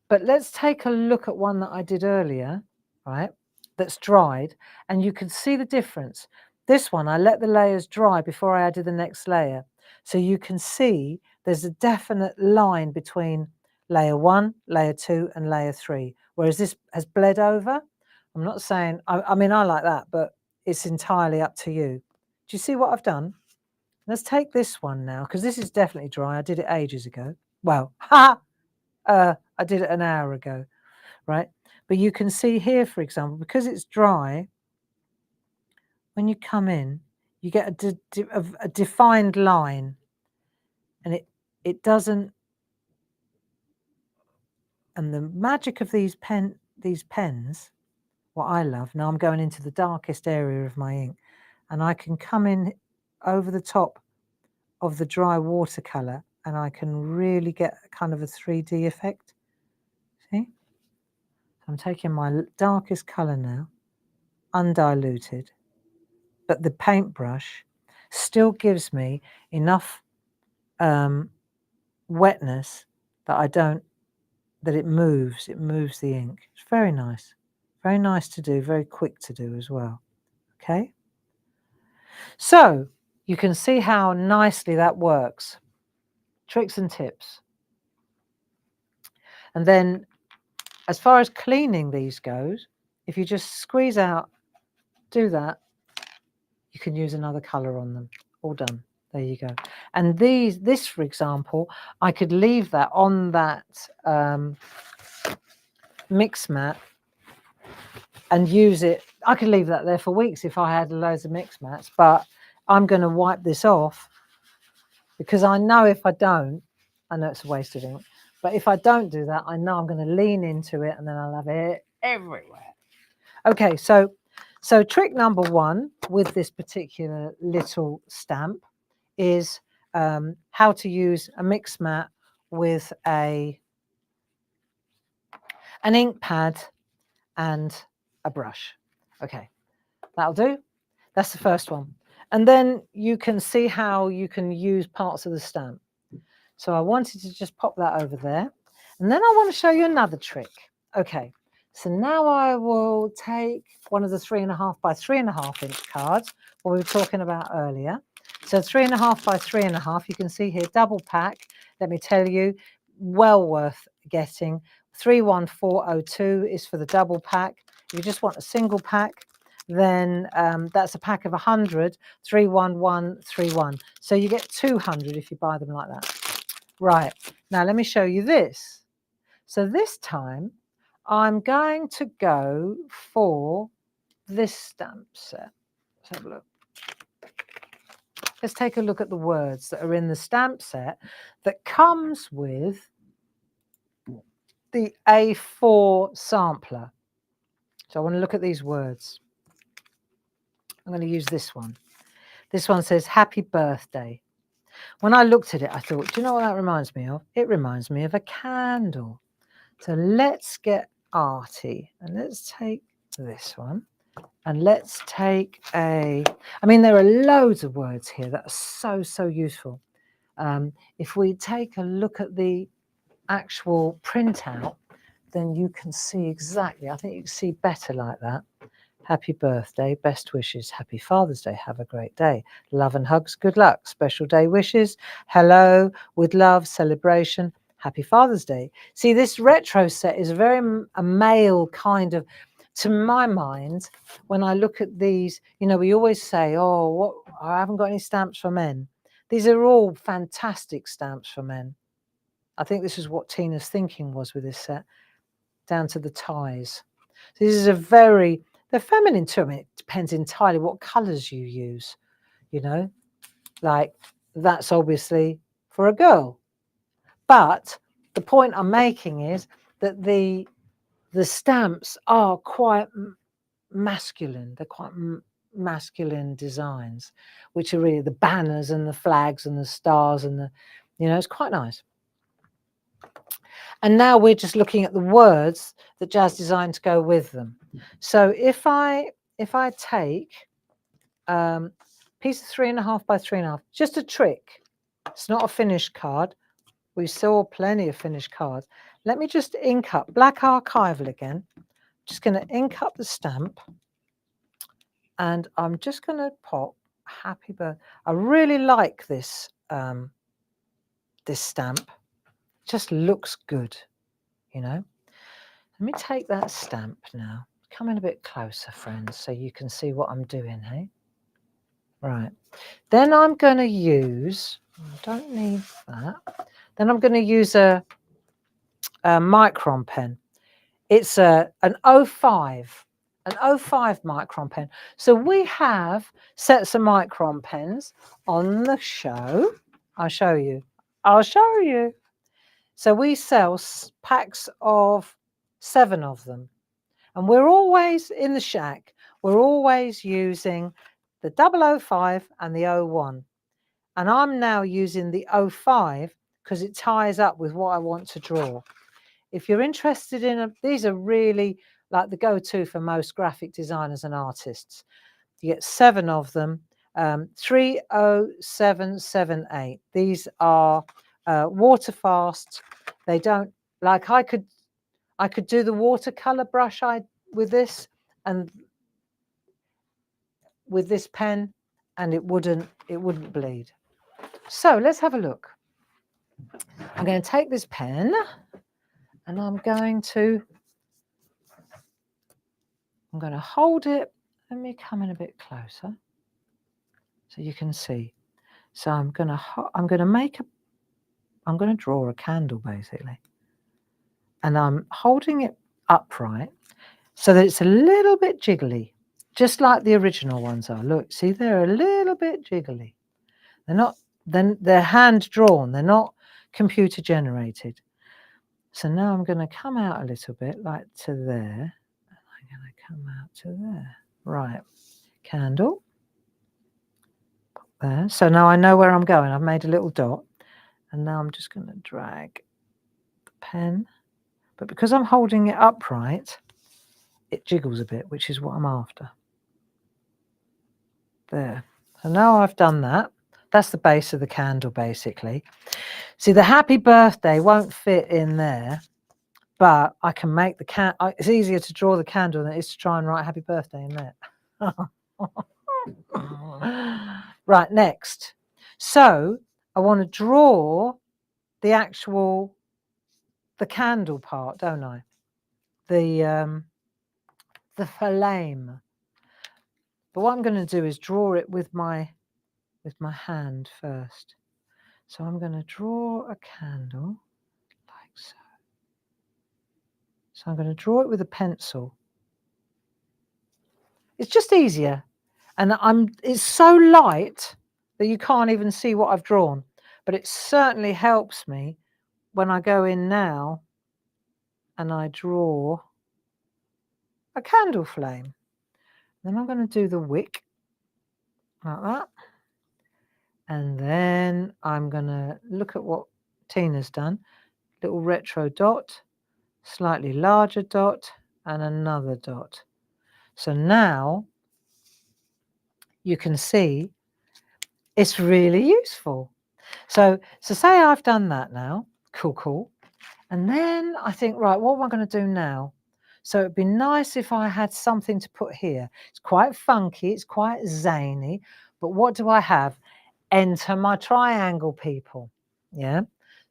But let's take a look at one that I did earlier, right? That's dried, and you can see the difference. This one, I let the layers dry before I added the next layer. So you can see there's a definite line between layer 1, layer 2, and layer 3. Whereas this has bled over. I'm not saying, I mean, I like that, but it's entirely up to you. Do you see what I've done? Let's take this one now, because this is definitely dry. I did it ages ago. Well, I did it an hour ago, right? But you can see here, for example, because it's dry, when you come in, you get a defined line, and it doesn't. And the magic of these pens, what I love, now I'm going into the darkest area of my ink, and I can come in over the top of the dry watercolor, and I can really get kind of a 3D effect. See? I'm taking my darkest color now, undiluted, but the paintbrush still gives me enough wetness that it moves the ink. It's very nice to do, very quick to do as well. Okay, so you can see how nicely that works. Tricks and tips. And then as far as cleaning these goes, if you just squeeze out, do that, you can use another color on them. All done. There you go. And this, for example, I could leave that on that mix mat and use it. I could leave that there for weeks if I had loads of mix mats, but I'm going to wipe this off because I know if I don't, I know it's a waste of ink, but if I don't do that, I know I'm going to lean into it and then I'll have it everywhere. Okay, so trick number 1 with this particular little stamp is how to use a mix mat with an ink pad and a brush. Okay, that'll do. That's the first one. And then you can see how you can use parts of the stamp. So I wanted to just pop that over there. And then I want to show you another trick. Okay, so now I will take one of the 3.5 by 3.5 inch cards, what we were talking about earlier. So 3.5 by 3.5, you can see here, double pack. Let me tell you, well worth getting. 31402 is for the double pack. If you just want a single pack, then that's a pack of 100, 31131. So you get 200 if you buy them like that. Right, now let me show you this. So this time I'm going to go for this stamp set. Let's have a look. Let's take a look at the words that are in the stamp set that comes with the A4 sampler. So I want to look at these words. I'm going to use this one. This one says happy birthday. When I looked at it, I thought, do you know what that reminds me of? It reminds me of a candle. So let's get arty and let's take this one and let's take I mean, there are loads of words here that are so useful. If we take a look at the actual printout, then you can see exactly, I think you can see better like that. Happy birthday, best wishes, happy Father's Day, have a great day. Love and hugs, good luck, special day wishes, hello, with love, celebration, happy Father's Day. See, this retro set is a male kind of, to my mind, when I look at these, you know, we always say, oh, what, I haven't got any stamps for men. These are all fantastic stamps for men. I think this is what Tina's thinking was with this set, down to the ties. So this is they're feminine too. I mean, it depends entirely what colours you use, you know, like that's obviously for a girl. But the point I'm making is that the stamps are quite masculine. They're quite masculine designs, which are really the banners and the flags and the stars and the, you know, it's quite nice. And now we're just looking at the words that Jazz designed to go with them. So if I take piece of 3.5 by 3.5, just a trick. It's not a finished card. We saw plenty of finished cards. Let me just ink up Black Archival again. Just going to ink up the stamp, and I'm just going to pop happy birthday. I really like this this stamp. Just looks good, you know. Let me take that stamp now. Come in a bit closer, friends, so you can see what I'm doing, hey? Right. Then I'm going to use, I don't need that. Then I'm going to use a micron pen. It's an 05 micron pen. So we have sets of micron pens on the show. I'll show you. So we sell packs of 7 of them. And we're always in the shack, we're always using the 005 and the 01. And I'm now using the 05 because it ties up with what I want to draw. If you're interested in these are really like the go-to for most graphic designers and artists. You get 7 of them, 30778. These are water-fast. They don't, like I could do the watercolor brush with this and with this pen, and it wouldn't bleed. So let's have a look. I'm going to take this pen and I'm going to hold it. Let me come in a bit closer so you can see. So I'm going to draw a candle basically, and I'm holding it upright so that it's a little bit jiggly, just like the original ones are. Look, see, they're a little bit jiggly. They're not, then they're hand drawn, they're not computer generated. So now I'm going to come out a little bit like to there, and I'm going to come out to there. Right, candle. There. So now I know where I'm going. I've made a little dot, and now I'm just going to drag the pen. But because I'm holding it upright, it jiggles a bit, which is what I'm after. There. So now I've done that. That's the base of the candle, basically. See, the happy birthday won't fit in there, but I can make the it's easier to draw the candle than it is to try and write happy birthday in there. Right, next. So I want to draw the candle part, don't I? The flame. But what I'm going to do is draw it with my hand first. So I'm going to draw a candle like so. So I'm going to draw it with a pencil. It's just easier. And it's so light that you can't even see what I've drawn. But it certainly helps me when I go in now and I draw a candle flame. Then I'm going to do the wick like that. And then I'm going to look at what Tina's done. Little retro dot, slightly larger dot, and another dot. So now you can see it's really useful. So say I've done that now. Cool. And then I think, right, what am I going to do now? So it'd be nice if I had something to put here. It's quite funky, it's quite zany, but what do I have? Enter my triangle people. Yeah.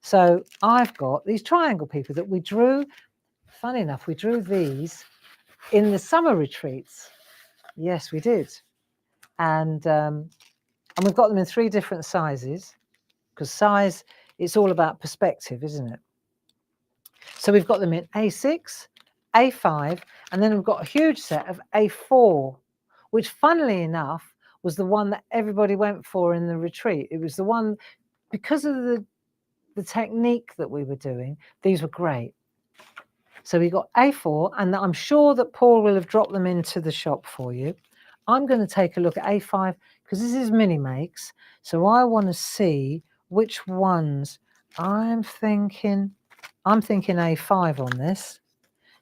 So I've got these triangle people that we drew. Funny enough, we drew these in the summer retreats. Yes, we did. And we've got them in 3 different sizes, because size, it's all about perspective, isn't it? So we've got them in A6, A5, and then we've got a huge set of A4, which funnily enough was the one that everybody went for in the retreat. It was the one, because of the technique that we were doing, these were great. So we got A4, and I'm sure that Paul will have dropped them into the shop for you. I'm going to take a look at A5 because this is mini makes. So I want to see which ones. I'm thinking A5 on this.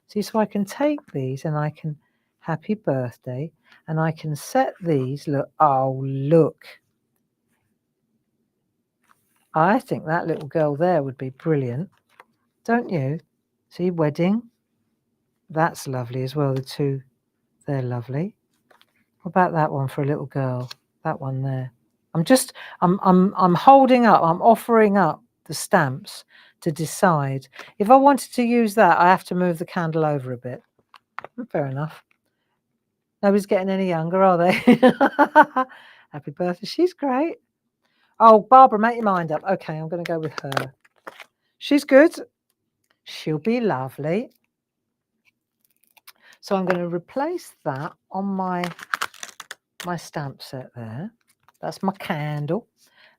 See, so I can take these and I can happy birthday, and I can set these. Look, oh look. I think that little girl there would be brilliant, don't you? See, wedding. That's lovely as well. The 2, they're lovely. What about that one for a little girl? That one there. I'm holding up, I'm offering up the stamps to decide. If I wanted to use that, I have to move the candle over a bit. Fair enough. Nobody's getting any younger, are they? Happy birthday. She's great. Oh, Barbara, make your mind up. Okay, I'm going to go with her. She's good. She'll be lovely. So I'm going to replace that on my stamp set there. That's my candle.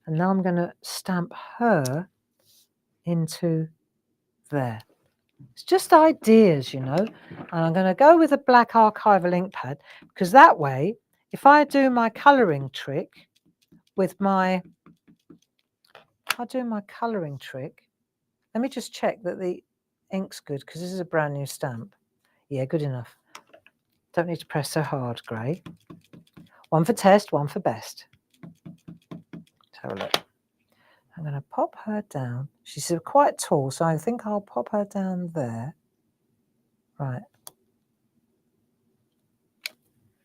And now I'm going to stamp her into there. It's just ideas, you know. And I'm going to go with a black archival ink pad, because that way, if I do my colouring trick with my, let me just check that the ink's good, because this is a brand new stamp. Yeah, good enough. Don't need to press so hard, Grey. One for test, one for best. Let's have a look. I'm going to pop her down. She's quite tall, so I think I'll pop her down there. Right.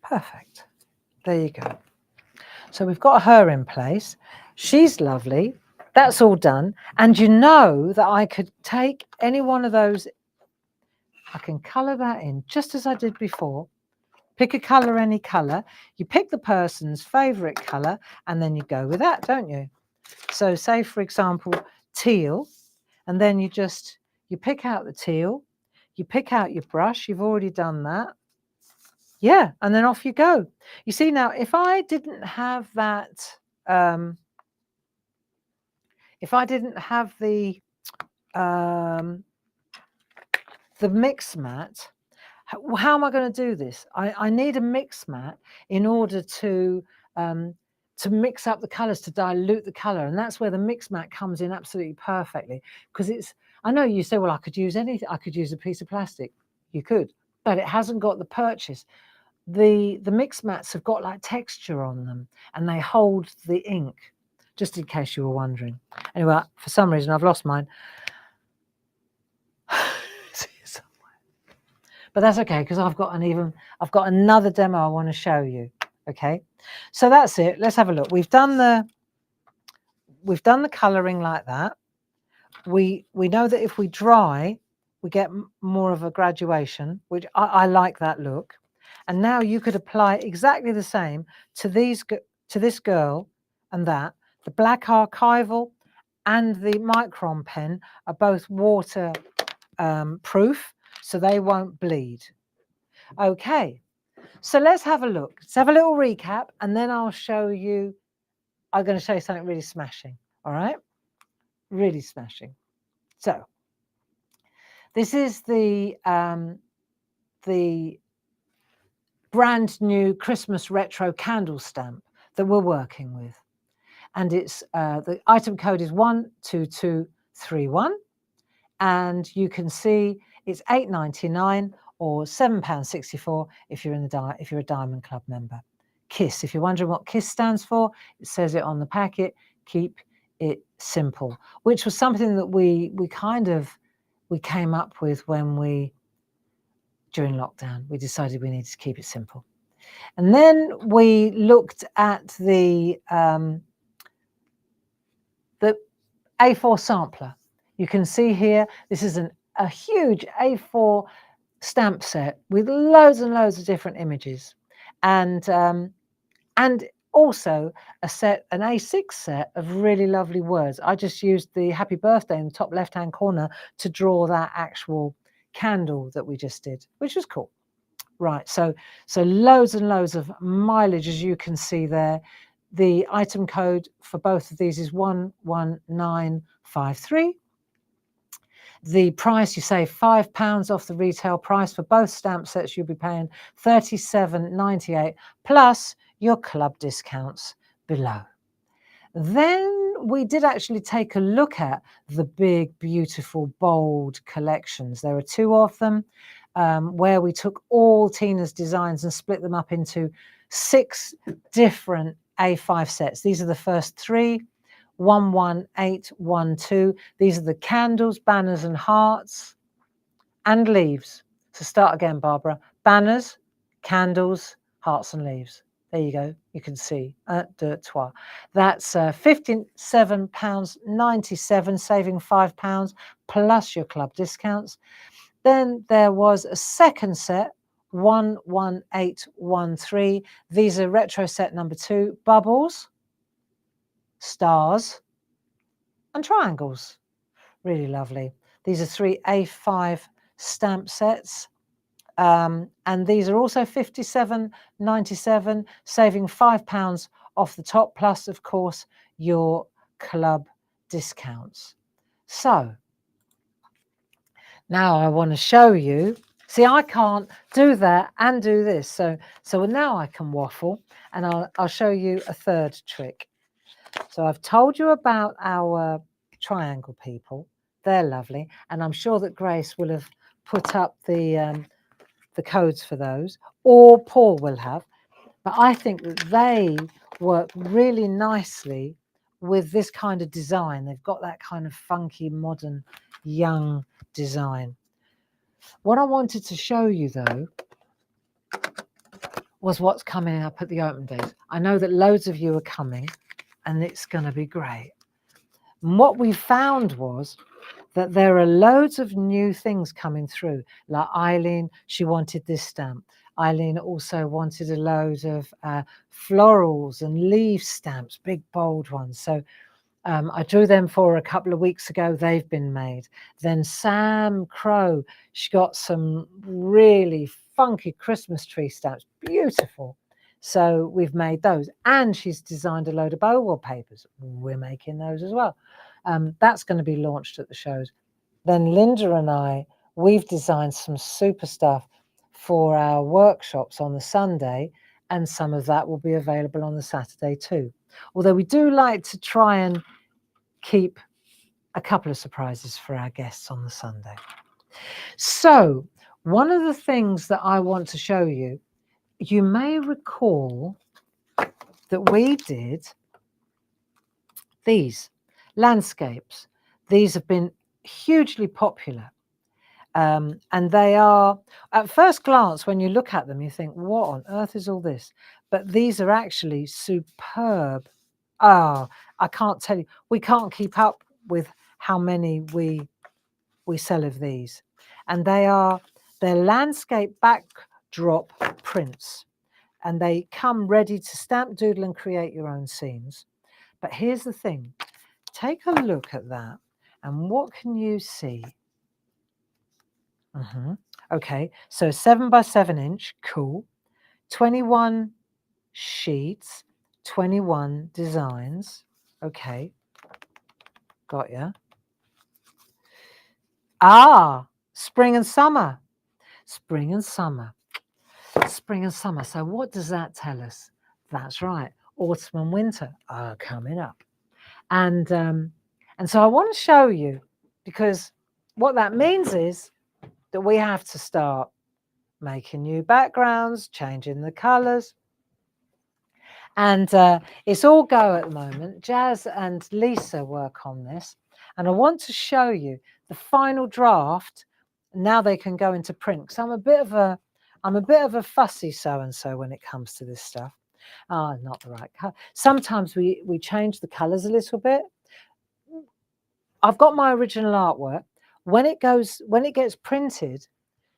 Perfect. There you go. So we've got her in place. She's lovely. That's all done. And you know that I could take any one of those. I can colour that in just as I did before. Pick a colour, any colour. You pick the person's favourite colour, and then you go with that, don't you? So say, for example, teal, and then you pick out the teal, you pick out your brush, you've already done that. Yeah, and then off you go. You see, now, if I didn't have that, if I didn't have the mix mat, how am I going to do this? I need a mix mat in order to mix up the colours, to dilute the colour, and that's where the mix mat comes in absolutely perfectly. Because I know you say, well, I could use anything. I could use a piece of plastic. You could, but it hasn't got the purchase. The mix mats have got like texture on them, and they hold the ink, just in case you were wondering. Anyway, for some reason I've lost mine. But that's okay, because I've got another demo I want to show you. Okay, so that's it. Let's have a look. We've done the colouring like that. We know that if we dry, we get more of a graduation, which I like that look. And now you could apply exactly the same to this girl and that. The black archival and the Micron pen are both water proof, so they won't bleed. Okay, so let's have a look. Let's have a little recap, and then I'll show you. I'm going to show you something really smashing. All right, really smashing. So this is the brand new Christmas retro candle stamp that we're working with. And it's the item code is 12231. And you can see it's £8.99 or £7.64 if you're if you're a Diamond Club member. KISS. If you're wondering what KISS stands for, it says it on the packet. Keep it simple, which was something that we came up with when during lockdown, we decided we needed to keep it simple. And then we looked at the A4 sampler. You can see here, this is a huge A4 stamp set with loads and loads of different images, and also an A6 set of really lovely words. I just used the happy birthday in the top left-hand corner to draw that actual candle that we just did, which was cool. Right, so loads and loads of mileage, as you can see there. The item code for both of these is 11953. The price, you save £5 off the retail price for both stamp sets. You'll be paying $37.98 plus your club discounts below. Then we did actually take a look at the big, beautiful, bold collections. There are two of them where we took all Tina's designs and split them up into 6 different A5 sets. These are the first 3, 11812. These are the candles, banners and hearts and leaves. So start again, Barbara. Banners, candles, hearts and leaves. There you go. You can see deux trois. That's £57.97, saving £5 plus your club discounts. Then there was a second set, 11813. These are retro set number 2, bubbles, stars, and triangles. Really lovely. These are 3 A5 stamp sets. And these are also £57.97, saving £5 off the top, plus, of course, your club discounts. So now I want to show you. See, I can't do that and do this. So now I can waffle, and I'll show you a third trick. So I've told you about our triangle people. They're lovely, and I'm sure that Grace will have put up the codes for those, or Paul will have. But I think that they work really nicely with this kind of design. They've got that kind of funky, modern, young design. What I wanted to show you, though, was what's coming up at the open days. I know that loads of you are coming, and it's going to be great. And what we found was that there are loads of new things coming through. Like Eileen, she wanted this stamp. Eileen also wanted a load of florals and leaf stamps, big bold ones. So I drew them for her a couple of weeks ago. They've been made. Then Sam Crow, she got some really funky Christmas tree stamps, beautiful. So we've made those, and she's designed a load of bow wallpapers. We're making those as well. That's going to be launched at the shows. Then Linda and I, we've designed some super stuff for our workshops on the Sunday, and some of that will be available on the Saturday too. Although we do like to try and keep a couple of surprises for our guests on the Sunday. So one of the things that I want to show you, you may recall that we did these landscapes. These have been hugely popular. And they are, at first glance, when you look at them, you think, what on earth is all this? But these are actually superb. Oh, I can't tell you. We can't keep up with how many we sell of these. And they're landscape backdrop prints. And they come ready to stamp, doodle, and create your own scenes. But here's the thing. Take a look at that. And what can you see? Okay, so 7 by 7 inch, cool. 21 sheets, 21 designs. Okay, got ya. Ah, spring and summer. Spring and summer. spring and summer. So what does that tell us? That's right, autumn and winter are coming up. And so I want to show you, because what that means is that we have to start making new backgrounds, changing the colours. And it's all go at the moment. Jazz and Lisa work on this. And I want to show you the final draft. Now they can go into print. So I'm a bit of a fussy so-and-so when it comes to this stuff. Oh, not the right color. Sometimes we change the colours a little bit. I've got my original artwork. When it gets printed,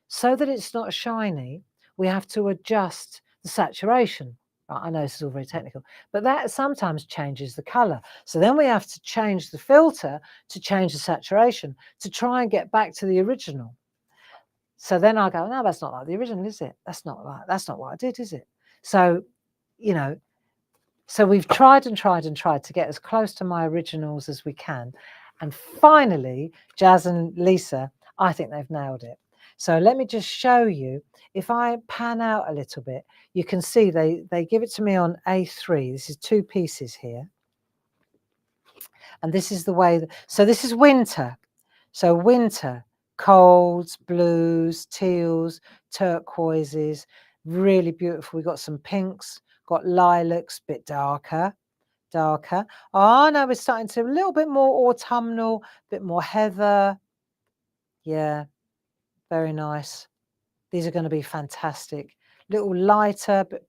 so that it's not shiny, we have to adjust the saturation. I know this is all very technical, but that sometimes changes the color. So then we have to change the filter to change the saturation to try and get back to the original. So then I go, no, that's not like the original, is it? That's not what I did, is it? So, you know, so we've tried and tried and tried to get as close to my originals as we can. And finally, Jazz and Lisa, I think they've nailed it. So let me just show you. If I pan out a little bit, you can see they give it to me on A3. This is 2 pieces here. And this is the way, so this is winter. So winter, colds, blues, teals, turquoises, really beautiful. We've got some pinks, got lilacs, bit darker. Oh no, we're starting to a little bit more autumnal, bit more heather. Yeah, very nice. These are going to be fantastic. Little lighter, but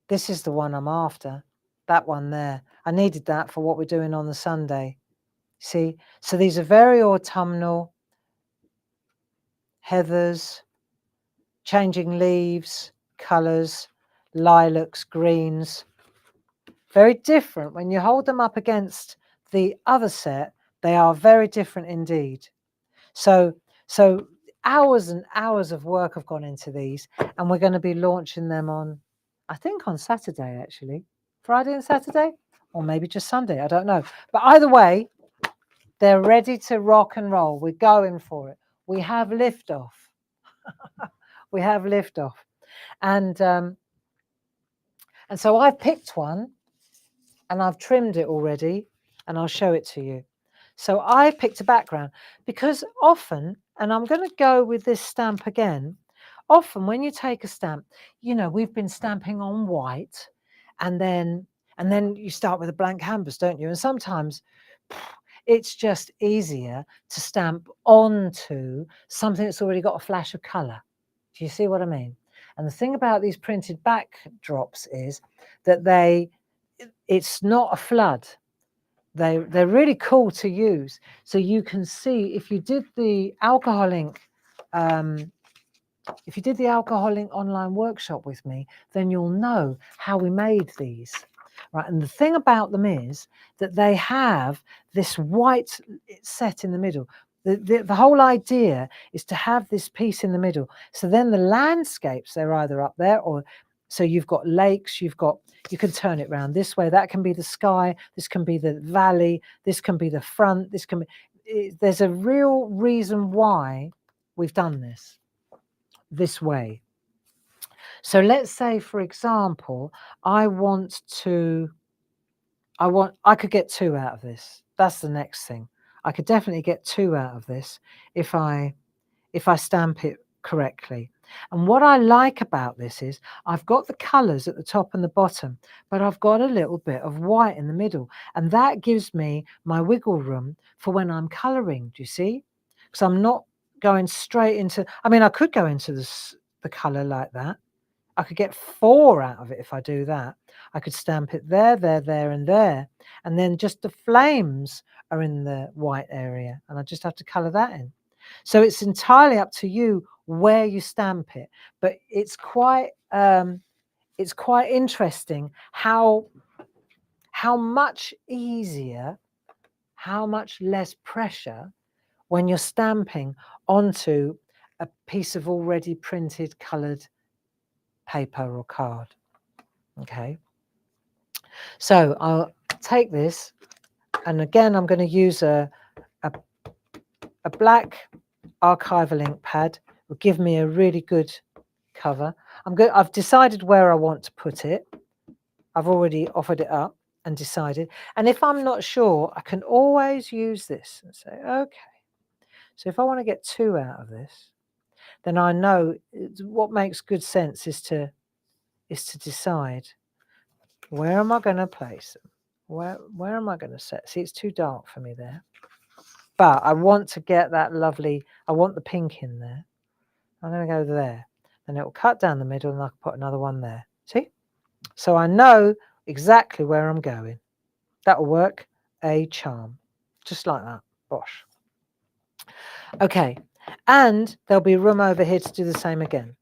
this is the one I'm after. That one there. I needed that for what we're doing on the Sunday. See? So these are very autumnal. Heathers, changing leaves, colours, lilacs, greens. Very different. When you hold them up against the other set, they are very different indeed. So hours and hours of work have gone into these, and we're going to be launching them on, I think on Saturday actually, Friday and Saturday, or maybe just Sunday, I don't know. But either way, they're ready to rock and roll. We're going for it. We have liftoff. We have liftoff. And so I've picked one and I've trimmed it already, and I'll show it to you. So I picked a background because often, and I'm going to go with this stamp again, often when you take a stamp, you know, we've been stamping on white, and then you start with a blank canvas, don't you? And sometimes it's just easier to stamp onto something that's already got a flash of colour. Do you see what I mean? And the thing about these printed backdrops is that it's not a flood. They're really cool to use. So you can see if you did the alcohol ink, online workshop with me, then you'll know how we made these. Right, and the thing about them is that they have this white set in the middle. The whole idea is to have this piece in the middle. So then the landscapes, they're either up there, or so you've got lakes, you can turn it around this way. That can be the sky, this can be the valley, this can be the front, this can be, there's a real reason why we've done this way. So let's say, for example, I could get 2 out of this. That's the next thing. I could definitely get 2 out of this if I stamp it correctly. And what I like about this is I've got the colours at the top and the bottom, but I've got a little bit of white in the middle. And that gives me my wiggle room for when I'm colouring, do you see? Because I'm not going straight into, I mean, I could go into the colour like that. I could get 4 out of it if I do that. I could stamp it there, and there. And then just the flames are in the white area. And I just have to colour that in. So it's entirely up to you where you stamp it. But it's quite interesting how much easier, how much less pressure when you're stamping onto a piece of already printed coloured paper or card. Okay, so I'll take this, and again I'm going to use a black archival ink pad, will give me a really good cover. I've decided where I want to put it. I've already offered it up and decided. And if I'm not sure, I can always use this and say, okay, so if I want to get 2 out of this, then I know what makes good sense is to decide, where am I going to place them? Where am I going to set? See, it's too dark for me there. But I want to get that lovely, I want the pink in there. I'm going to go there. Then it will cut down the middle and I can put another one there. See? So I know exactly where I'm going. That will work a charm. Just like that. Bosh. Okay. And there'll be room over here to do the same again.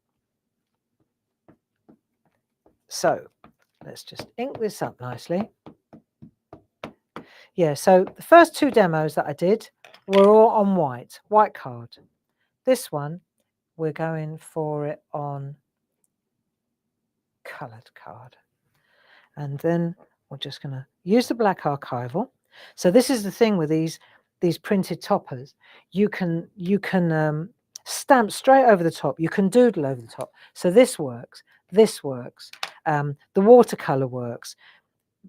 So let's just ink this up nicely. Yeah, so the first 2 demos that I did were all on white card. This one, we're going for it on coloured card. And then we're just going to use the black archival. So this is the thing with these printed toppers. You can stamp straight over the top. You can doodle over the top. So this works. This works. The watercolour works.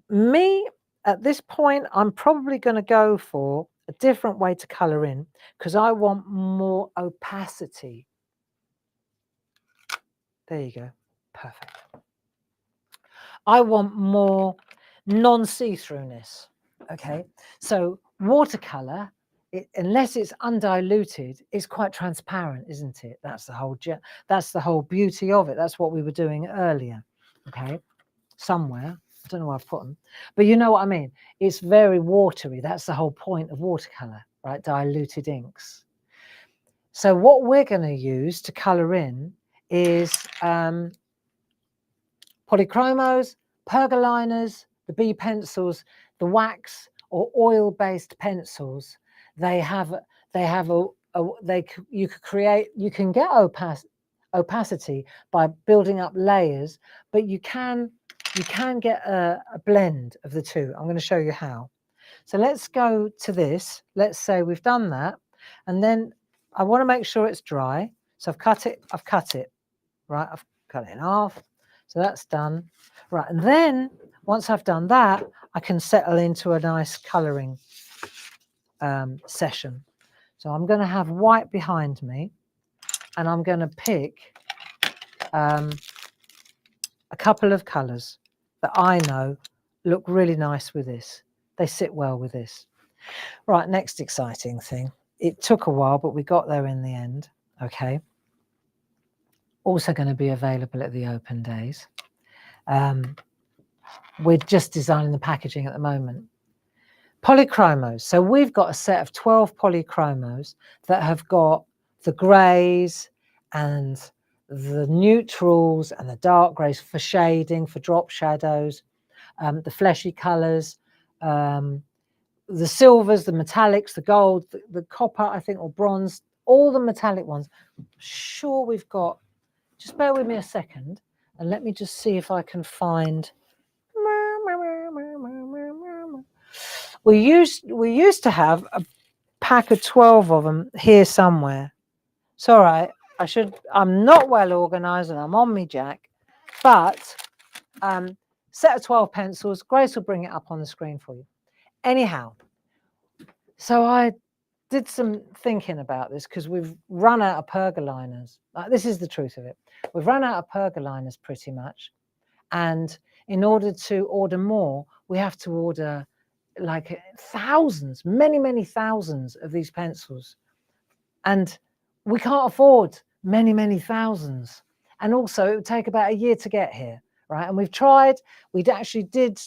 Me, at this point, I'm probably going to go for a different way to colour in because I want more opacity. There you go. Perfect. I want more non-see-throughness. Okay, so watercolor, unless it's undiluted, is quite transparent, isn't it? That's the whole beauty of it. That's what we were doing earlier. Okay, somewhere, I don't know where I've put them, but you know what I mean. It's very watery. That's the whole point of watercolor, right? Diluted inks. So what we're going to use to color in is polychromos, pergoliners, the B pencils, the wax or oil-based pencils. You can get opacity by building up layers, but you can get a blend of the two. I'm going to show you how. So let's go to this. Let's say we've done that, and then I want to make sure it's dry. So I've cut it, right? I've cut it in half. So that's done. Right, and then once I've done that, I can settle into a nice colouring session. So I'm going to have white behind me, and I'm going to pick a couple of colours that I know look really nice with this. They sit well with this. Right, next exciting thing. It took a while, but we got there in the end. Okay. Also going to be available at the open days. We're just designing the packaging at the moment. Polychromos. So we've got a set of 12 polychromos that have got the greys and the neutrals and the dark greys for shading, for drop shadows, the fleshy colours, the silvers, the metallics, the gold, the copper, I think, or bronze, all the metallic ones. Sure, we've got, just bear with me a second and let me just see if I can find. We used to have a pack of 12 of them here somewhere. It's all right. I'm not well organised and I'm on me jack, but set of 12 pencils. Grace will bring it up on the screen for you. Anyhow, so I did some thinking about this because we've run out of pergoliners. This is the truth of it. We've run out of pergoliners pretty much. And in order to order more, we have to order like thousands, many thousands of these pencils. And we can't afford many thousands. And also it would take about a year to get here, right? And we've tried, we did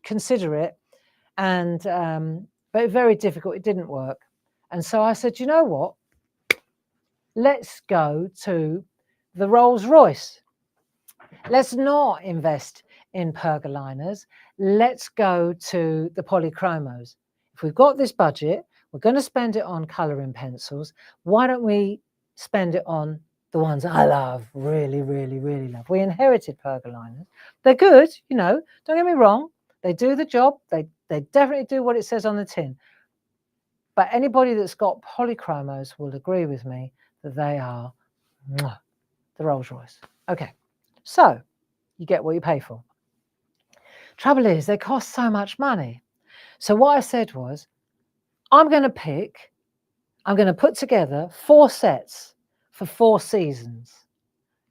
consider it, and but very difficult, it didn't work. And so I said, you know what? Let's go to the Rolls-Royce. Let's not invest in pergoliners. Let's go to the polychromos. If we've got this budget, we're going to spend it on colouring pencils. Why don't we spend it on the ones I love, really love? We inherited pergoliners. They're good, you know, don't get me wrong. They do the job. They definitely do what it says on the tin. But anybody that's got polychromos will agree with me that they are mwah, the Rolls Royce. Okay, so you get what you pay for. Trouble is, they cost so much money. So what I said was, I'm going to put together 4 sets for 4 seasons: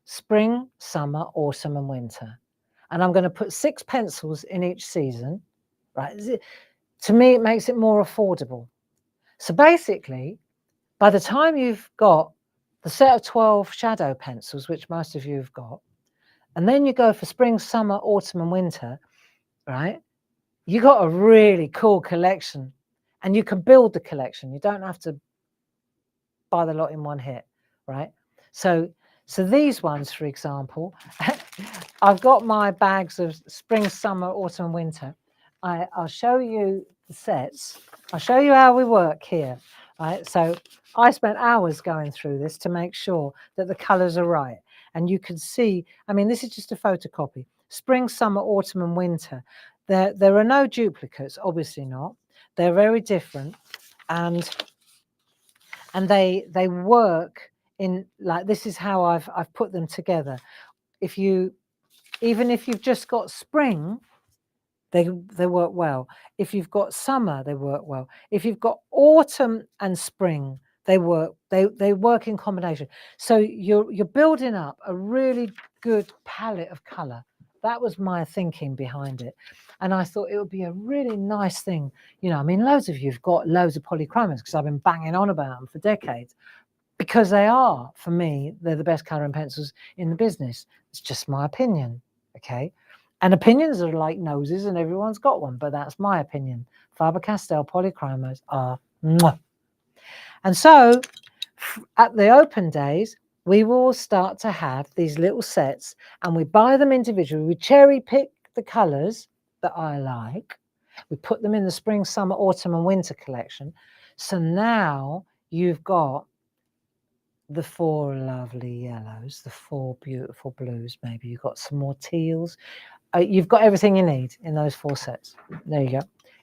spring, summer, autumn, and winter. And I'm going to put 6 pencils in each season, right? To me, it makes it more affordable. So basically, by the time you've got the set of 12 shadow pencils, which most of you have got, and then you go for spring, summer, autumn, and winter, right? You got a really cool collection, and you can build the collection. You don't have to buy the lot in one hit, right? So these ones, for example, I've got my bags of spring, summer, autumn, winter. I'll show you the sets. I'll show you how we work here, right? So I spent hours going through this to make sure that the colours are right. And you can see, I mean, this is just a photocopy. Spring, summer, autumn, and winter. There are no duplicates, obviously not. They're very different, and they work in, like, this is how I've put them together. Even if you've just got spring, they work well. If you've got summer, they work well. If you've got autumn and spring, they work in combination. So you're building up a really good palette of color. That was my thinking behind it. And I thought it would be a really nice thing. You know, I mean, loads of you've got loads of polychromos because I've been banging on about them for decades. Because they are, for me, they're the best colouring pencils in the business. It's just my opinion, okay? And opinions are like noses, and everyone's got one, but that's my opinion. Faber-Castell polychromos are mwah. And so at the open days, we will start to have these little sets, and we buy them individually. We cherry pick the colours that I like. We put them in the spring, summer, autumn, and winter collection. So now you've got the 4 lovely yellows, the 4 beautiful blues, maybe you've got some more teals. You've got everything you need in those 4 sets. There you go.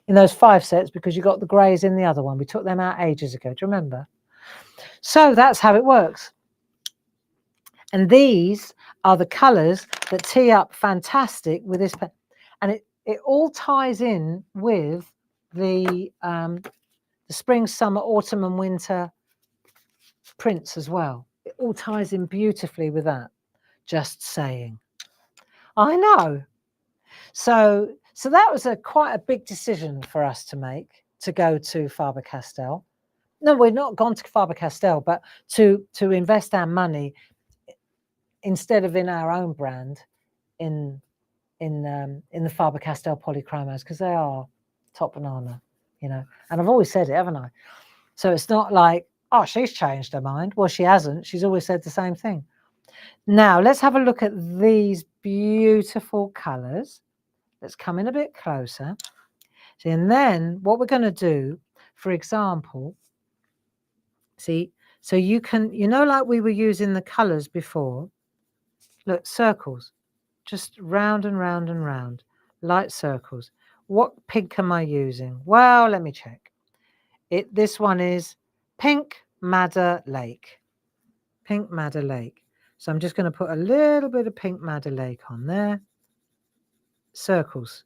In those 5 sets, because you got the greys in the other one. We took them out ages ago. Do you remember? So that's how it works. And these are the colours that tee up fantastic with this pen. And it all ties in with the spring, summer, autumn, and winter prints as well. It all ties in beautifully with that. Just saying. I know. So that was quite a big decision for us to make, to go to Faber-Castell. No, we're not gone to Faber-Castell, but to invest our money instead of in our own brand in the Faber-Castell polychromos, because they are top banana, you know. And I've always said it, haven't I? So it's not like, oh, she's changed her mind. Well, she hasn't. She's always said the same thing. Now, let's have a look at these beautiful colours. Let's come in a bit closer. See, and then what we're going to do, for example, see, so you can, you know, like we were using the colours before. Look, circles, just round and round and round, light circles. What pink am I using? Well, let me check. This one is Pink Madder Lake. Pink Madder Lake. So I'm just going to put a little bit of Pink Madder Lake on there. Circles.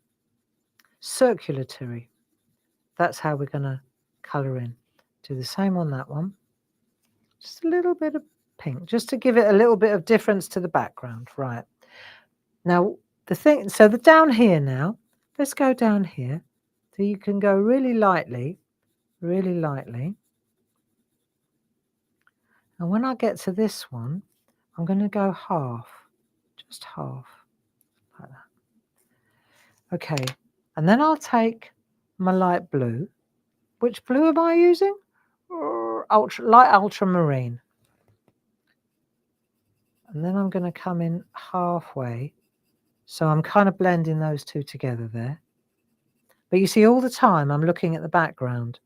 Circulatory. That's how we're going to colour in. Do the same on that one. Just a little bit of pink, just to give it a little bit of difference to the background. Right. Now, so the down here now, let's go down here. So you can go really lightly. And when I get to this one, I'm going to go half, just half, like that. Okay, and then I'll take my light blue. Which blue am I using? Light ultramarine. And then I'm going to come in halfway. So I'm kind of blending those two together there. But you see, all the time I'm looking at the background.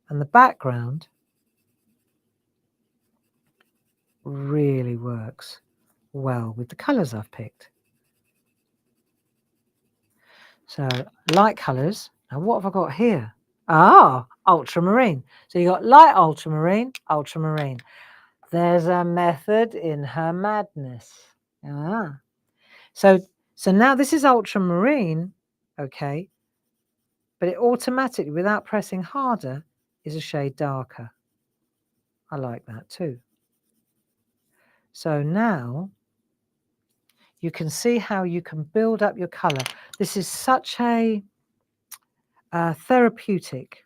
And the background really works well with the colours I've picked. So light colours. Now what have I got here? Ah, ultramarine. So you got light ultramarine, ultramarine. There's a method in her madness. Ah. So now this is ultramarine, okay, but it automatically, without pressing harder, is a shade darker. I like that too. So now you can see how you can build up your color. This is such a therapeutic.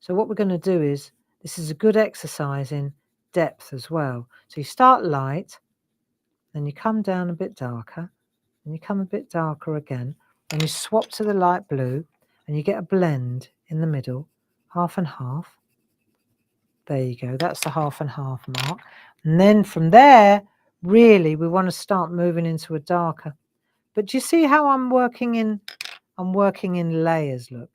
So what we're going to do is, this is a good exercise in depth as well. So you start light, then you come down a bit darker, and you come a bit darker again, and you swap to the light blue, and you get a blend in the middle, half and half. There you go, that's the half and half mark. And then from there, really, we want to start moving into a darker. But do you see how I'm working in layers, look.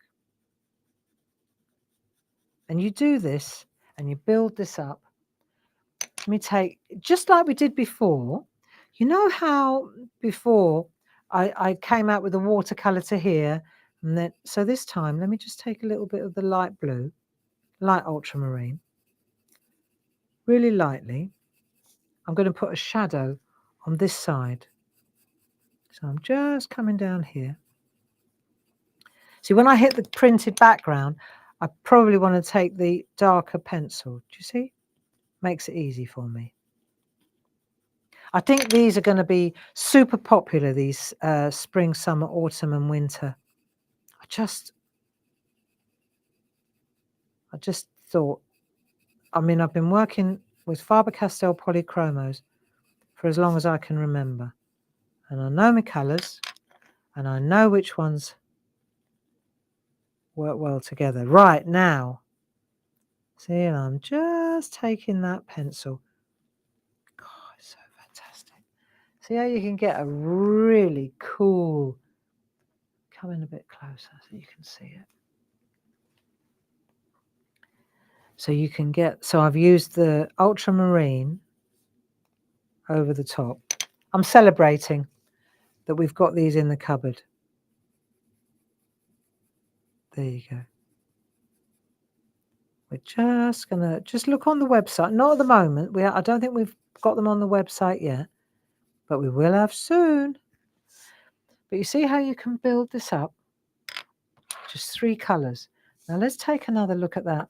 And you do this, and you build this up. Let me take, just like we did before, you know how before I came out with the watercolor to here, and then, so this time, let me just take a little bit of the light blue, light ultramarine, really lightly. I'm going to put a shadow on this side. So I'm just coming down here. See, when I hit the printed background, I probably want to take the darker pencil. Do you see? Makes it easy for me. I think these are going to be super popular, these spring, summer, autumn and winter. I just thought, I mean, I've been working with Faber-Castell Polychromos for as long as I can remember. And I know my colours, and I know which ones work well together. Right now, see, and I'm just taking that pencil. God, it's so fantastic. See how you can get a really cool, come in a bit closer so you can see it. So you can get, so I've used the ultramarine over the top. I'm celebrating that we've got these in the cupboard. There you go. We're just going to just look on the website. Not at the moment. I don't think we've got them on the website yet, but we will have soon. But you see how you can build this up? Just 3 colours. Now let's take another look at that.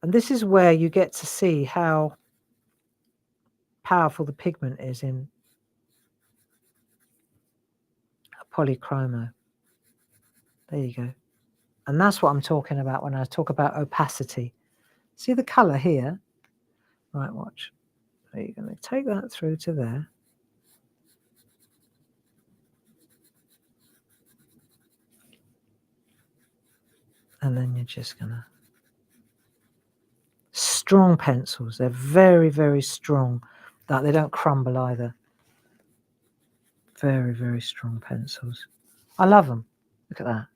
And this is where you get to see how powerful the pigment is in a polychromo. There you go. And that's what I'm talking about when I talk about opacity. See the colour here? Right, watch. So you're going to take that through to there. And then you're just going to... Strong pencils. They're very, very strong. That they don't crumble either. Very, very strong pencils. I love them. Look at that.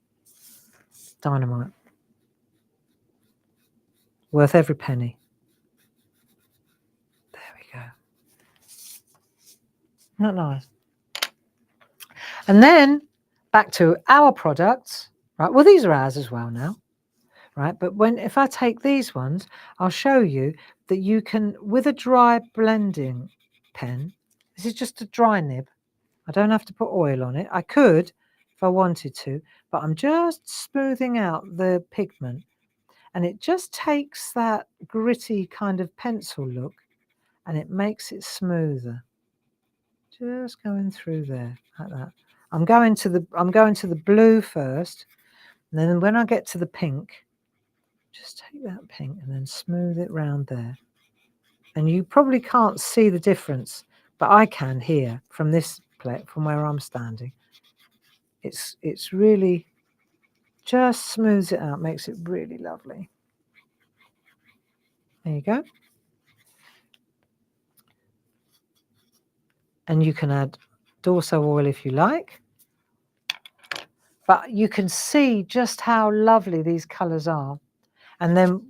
Dynamite. Worth every penny. There we go. Not nice. And then back to our products. Right. Well, these are ours as well now. Right. But if I take these ones, I'll show you that you can, with a dry blending pen, this is just a dry nib. I don't have to put oil on it. I could if I wanted to, but I'm just smoothing out the pigment, and it just takes that gritty kind of pencil look and it makes it smoother. Just going through there like that. I'm going to the blue first, and then when I get to the pink, just take that pink and then smooth it round there. And you probably can't see the difference, but I can here from this plate, from where I'm standing. It's really just smooths it out, makes it really lovely. There you go. And you can add Dorso oil if you like. But you can see just how lovely these colours are. And then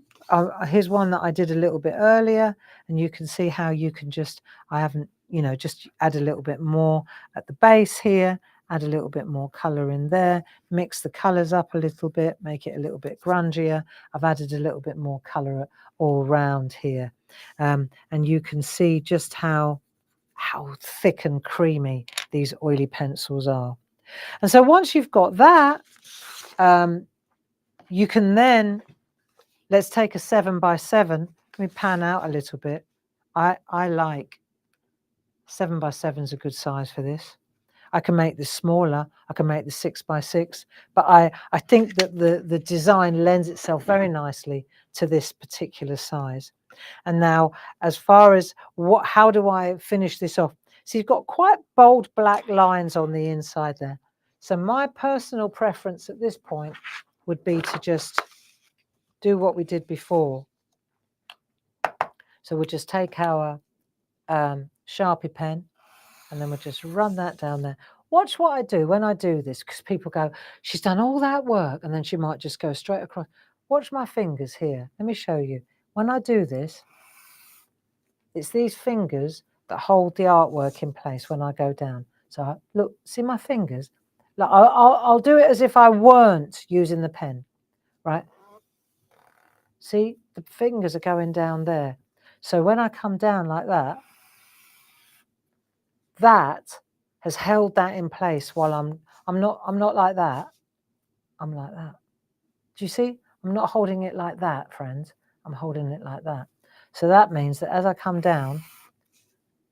here's one that I did a little bit earlier, and you can see how you can just, I haven't, just add a little bit more at the base here, add a little bit more colour in there, mix the colours up a little bit, make it a little bit grungier. I've added a little bit more colour all round here. And you can see just how thick and creamy these oily pencils are. And so once you've got that, you can then, let's take a 7x7. Let me pan out a little bit. I like 7x7 is a good size for this. I can make this smaller. I can make this 6x6, but I think that the design lends itself very nicely to this particular size. And now, as far as how do I finish this off? So you've got quite bold black lines on the inside there. So my personal preference at this point would be to just do what we did before. So we'll just take our Sharpie pen, and then we'll just run that down there. Watch what I do when I do this, because people go, she's done all that work, and then she might just go straight across. Watch my fingers here. Let me show you. When I do this, it's these fingers that hold the artwork in place when I go down. So look, see my fingers? Look, I'll do it as if I weren't using the pen, right? See, the fingers are going down there. So when I come down like that, that has held that in place while I'm not like that. I'm like that. Do you see? I'm not holding it like that, friends. I'm holding it like that. So that means that as I come down,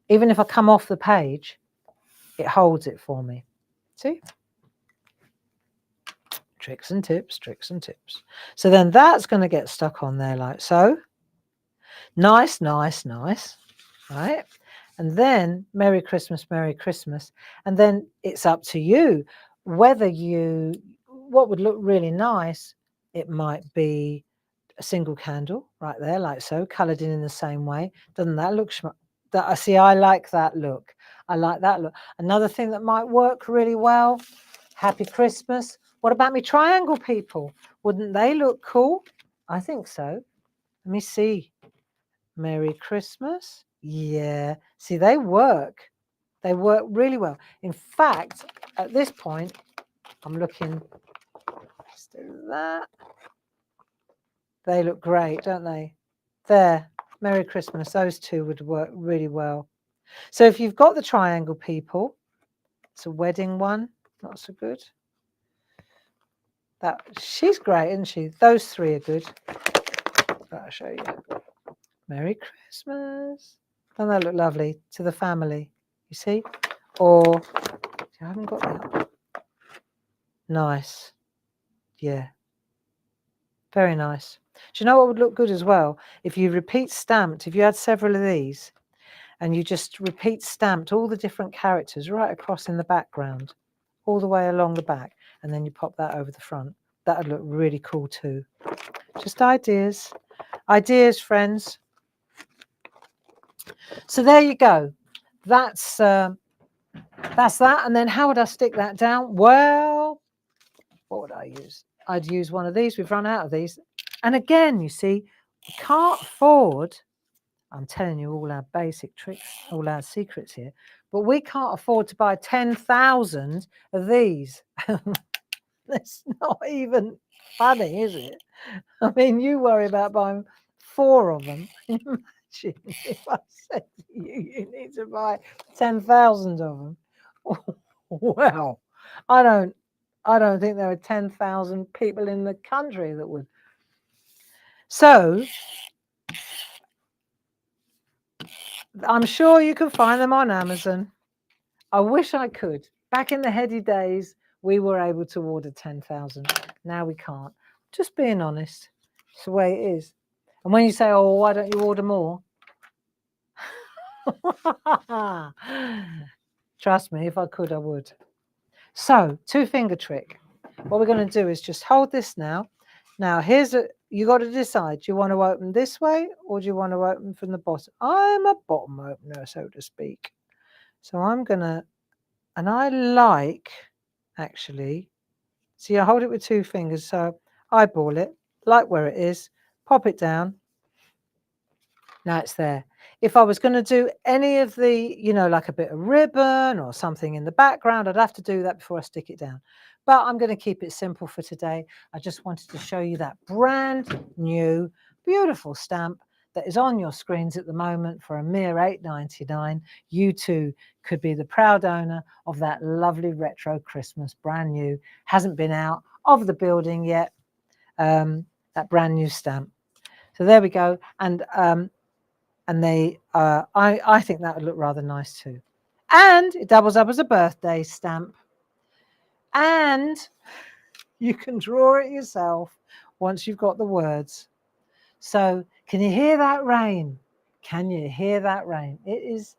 even if I come off the page, it holds it for me. See? Tricks and tips, tricks and tips. So then that's going to get stuck on there like so. Nice, nice, nice. Right? And then Merry Christmas, Merry Christmas. And then it's up to you whether what would look really nice, it might be a single candle right there, like so, coloured in the same way. Doesn't that look I see? I like that look. I like that look. Another thing that might work really well, Happy Christmas. What about me triangle people? Wouldn't they look cool? I think so. Let me see. Merry Christmas. Yeah. See, they work. They work really well. In fact, at this point, I'm looking. Let's do that. They look great, don't they? There. Merry Christmas. Those two would work really well. So if you've got the triangle people, it's a wedding one. Not so good. She's great, isn't she? Those three are good. I'll show you. Merry Christmas. Doesn't that look lovely to the family? You see? Or I haven't got that. Nice. Yeah. Very nice. Do you know what would look good as well? If you repeat stamped, if you had several of these and you just repeat stamped all the different characters right across in the background, all the way along the back, and then you pop that over the front. That would look really cool too. Just ideas. Ideas, friends. So there you go. That's that. And then how would I stick that down? Well, what would I use? I'd use one of these. We've run out of these. And again, you see, we can't afford, I'm telling you all our basic tricks, all our secrets here, but we can't afford to buy 10,000 of these. That's not even funny, is it? I mean, you worry about buying 4 of them. Imagine if I said to you, you need to buy 10,000 of them. Well, I don't think there are 10,000 people in the country that would. So I'm sure you can find them on Amazon. I wish I could. Back in the heady days, we were able to order 10,000. Now we can't. Just being honest. It's the way it is. And when you say, oh, why don't you order more? Trust me, if I could, I would. So, 2-finger trick. What we're going to do is just hold this now. Now, you got to decide. Do you want to open this way or do you want to open from the bottom? I'm a bottom opener, so to speak. So I'm going to, and I like, actually, see, I hold it with 2 fingers. So eyeball it, like where it is, pop it down. Now it's there. If I was going to do any of the, like a bit of ribbon or something in the background, I'd have to do that before I stick it down. But I'm going to keep it simple for today. I just wanted to show you that brand new, beautiful stamp that is on your screens at the moment for a mere £8.99. You too could be the proud owner of that lovely retro Christmas, brand new, hasn't been out of the building yet, that brand new stamp. So there we go. And I think that would look rather nice too. And it doubles up as a birthday stamp. And you can draw it yourself once you've got the words. So can you hear that rain? Can you hear that rain? It is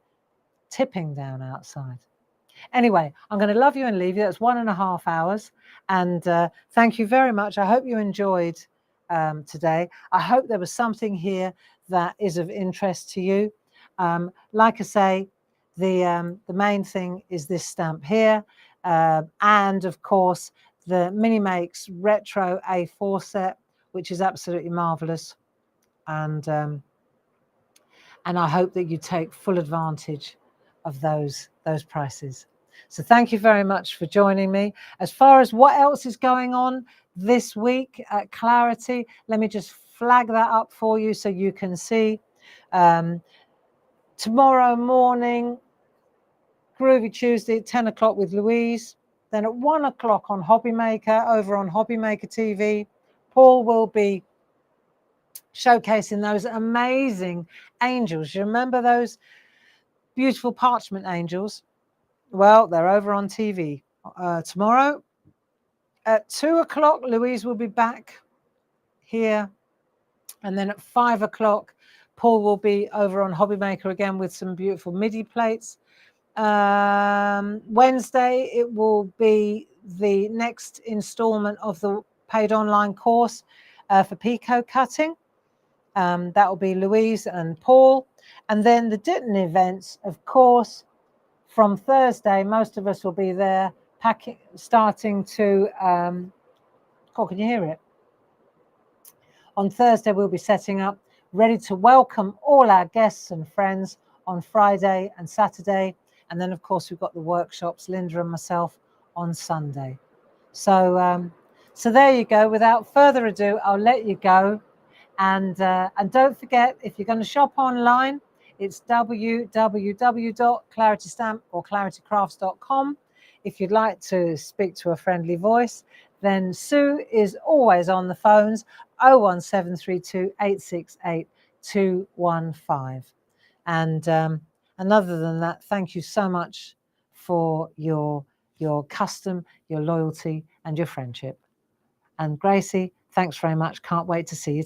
tipping down outside. Anyway, I'm going to love you and leave you. That's 1.5 hours. And thank you very much. I hope you enjoyed today. I hope there was something here that is of interest to you. Like I say, the main thing is this stamp here. And of course, the Mini Makes Retro A4 set, which is absolutely marvelous. And I hope that you take full advantage of those prices. So thank you very much for joining me. As far as what else is going on this week at Clarity, let me just flag that up for you so you can see. Tomorrow morning, Groovy Tuesday at 10 o'clock with Louise. Then at 1 o'clock on Hobby Maker, over on Hobby Maker TV, Paul will be showcasing those amazing angels. You remember those beautiful parchment angels? Well, they're over on TV tomorrow. At 2 o'clock, Louise will be back here. And then at 5 o'clock, Paul will be over on Hobby Maker again with some beautiful MIDI plates. Wednesday, it will be the next installment of the paid online course for Pico cutting. That will be Louise and Paul. And then the Ditton events, of course, from Thursday, most of us will be there starting to, can you hear it? On Thursday, we'll be setting up, ready to welcome all our guests and friends on Friday and Saturday. And then, of course, we've got the workshops, Linda and myself, on Sunday. So, so there you go. Without further ado, I'll let you go. And don't forget, if you're going to shop online, it's www.claritystamp or claritycrafts.com. If you'd like to speak to a friendly voice, then Sue is always on the phones, 01732 868 215. And other than that, thank you so much for your custom, your loyalty, and your friendship. And Gracie, thanks very much. Can't wait to see you.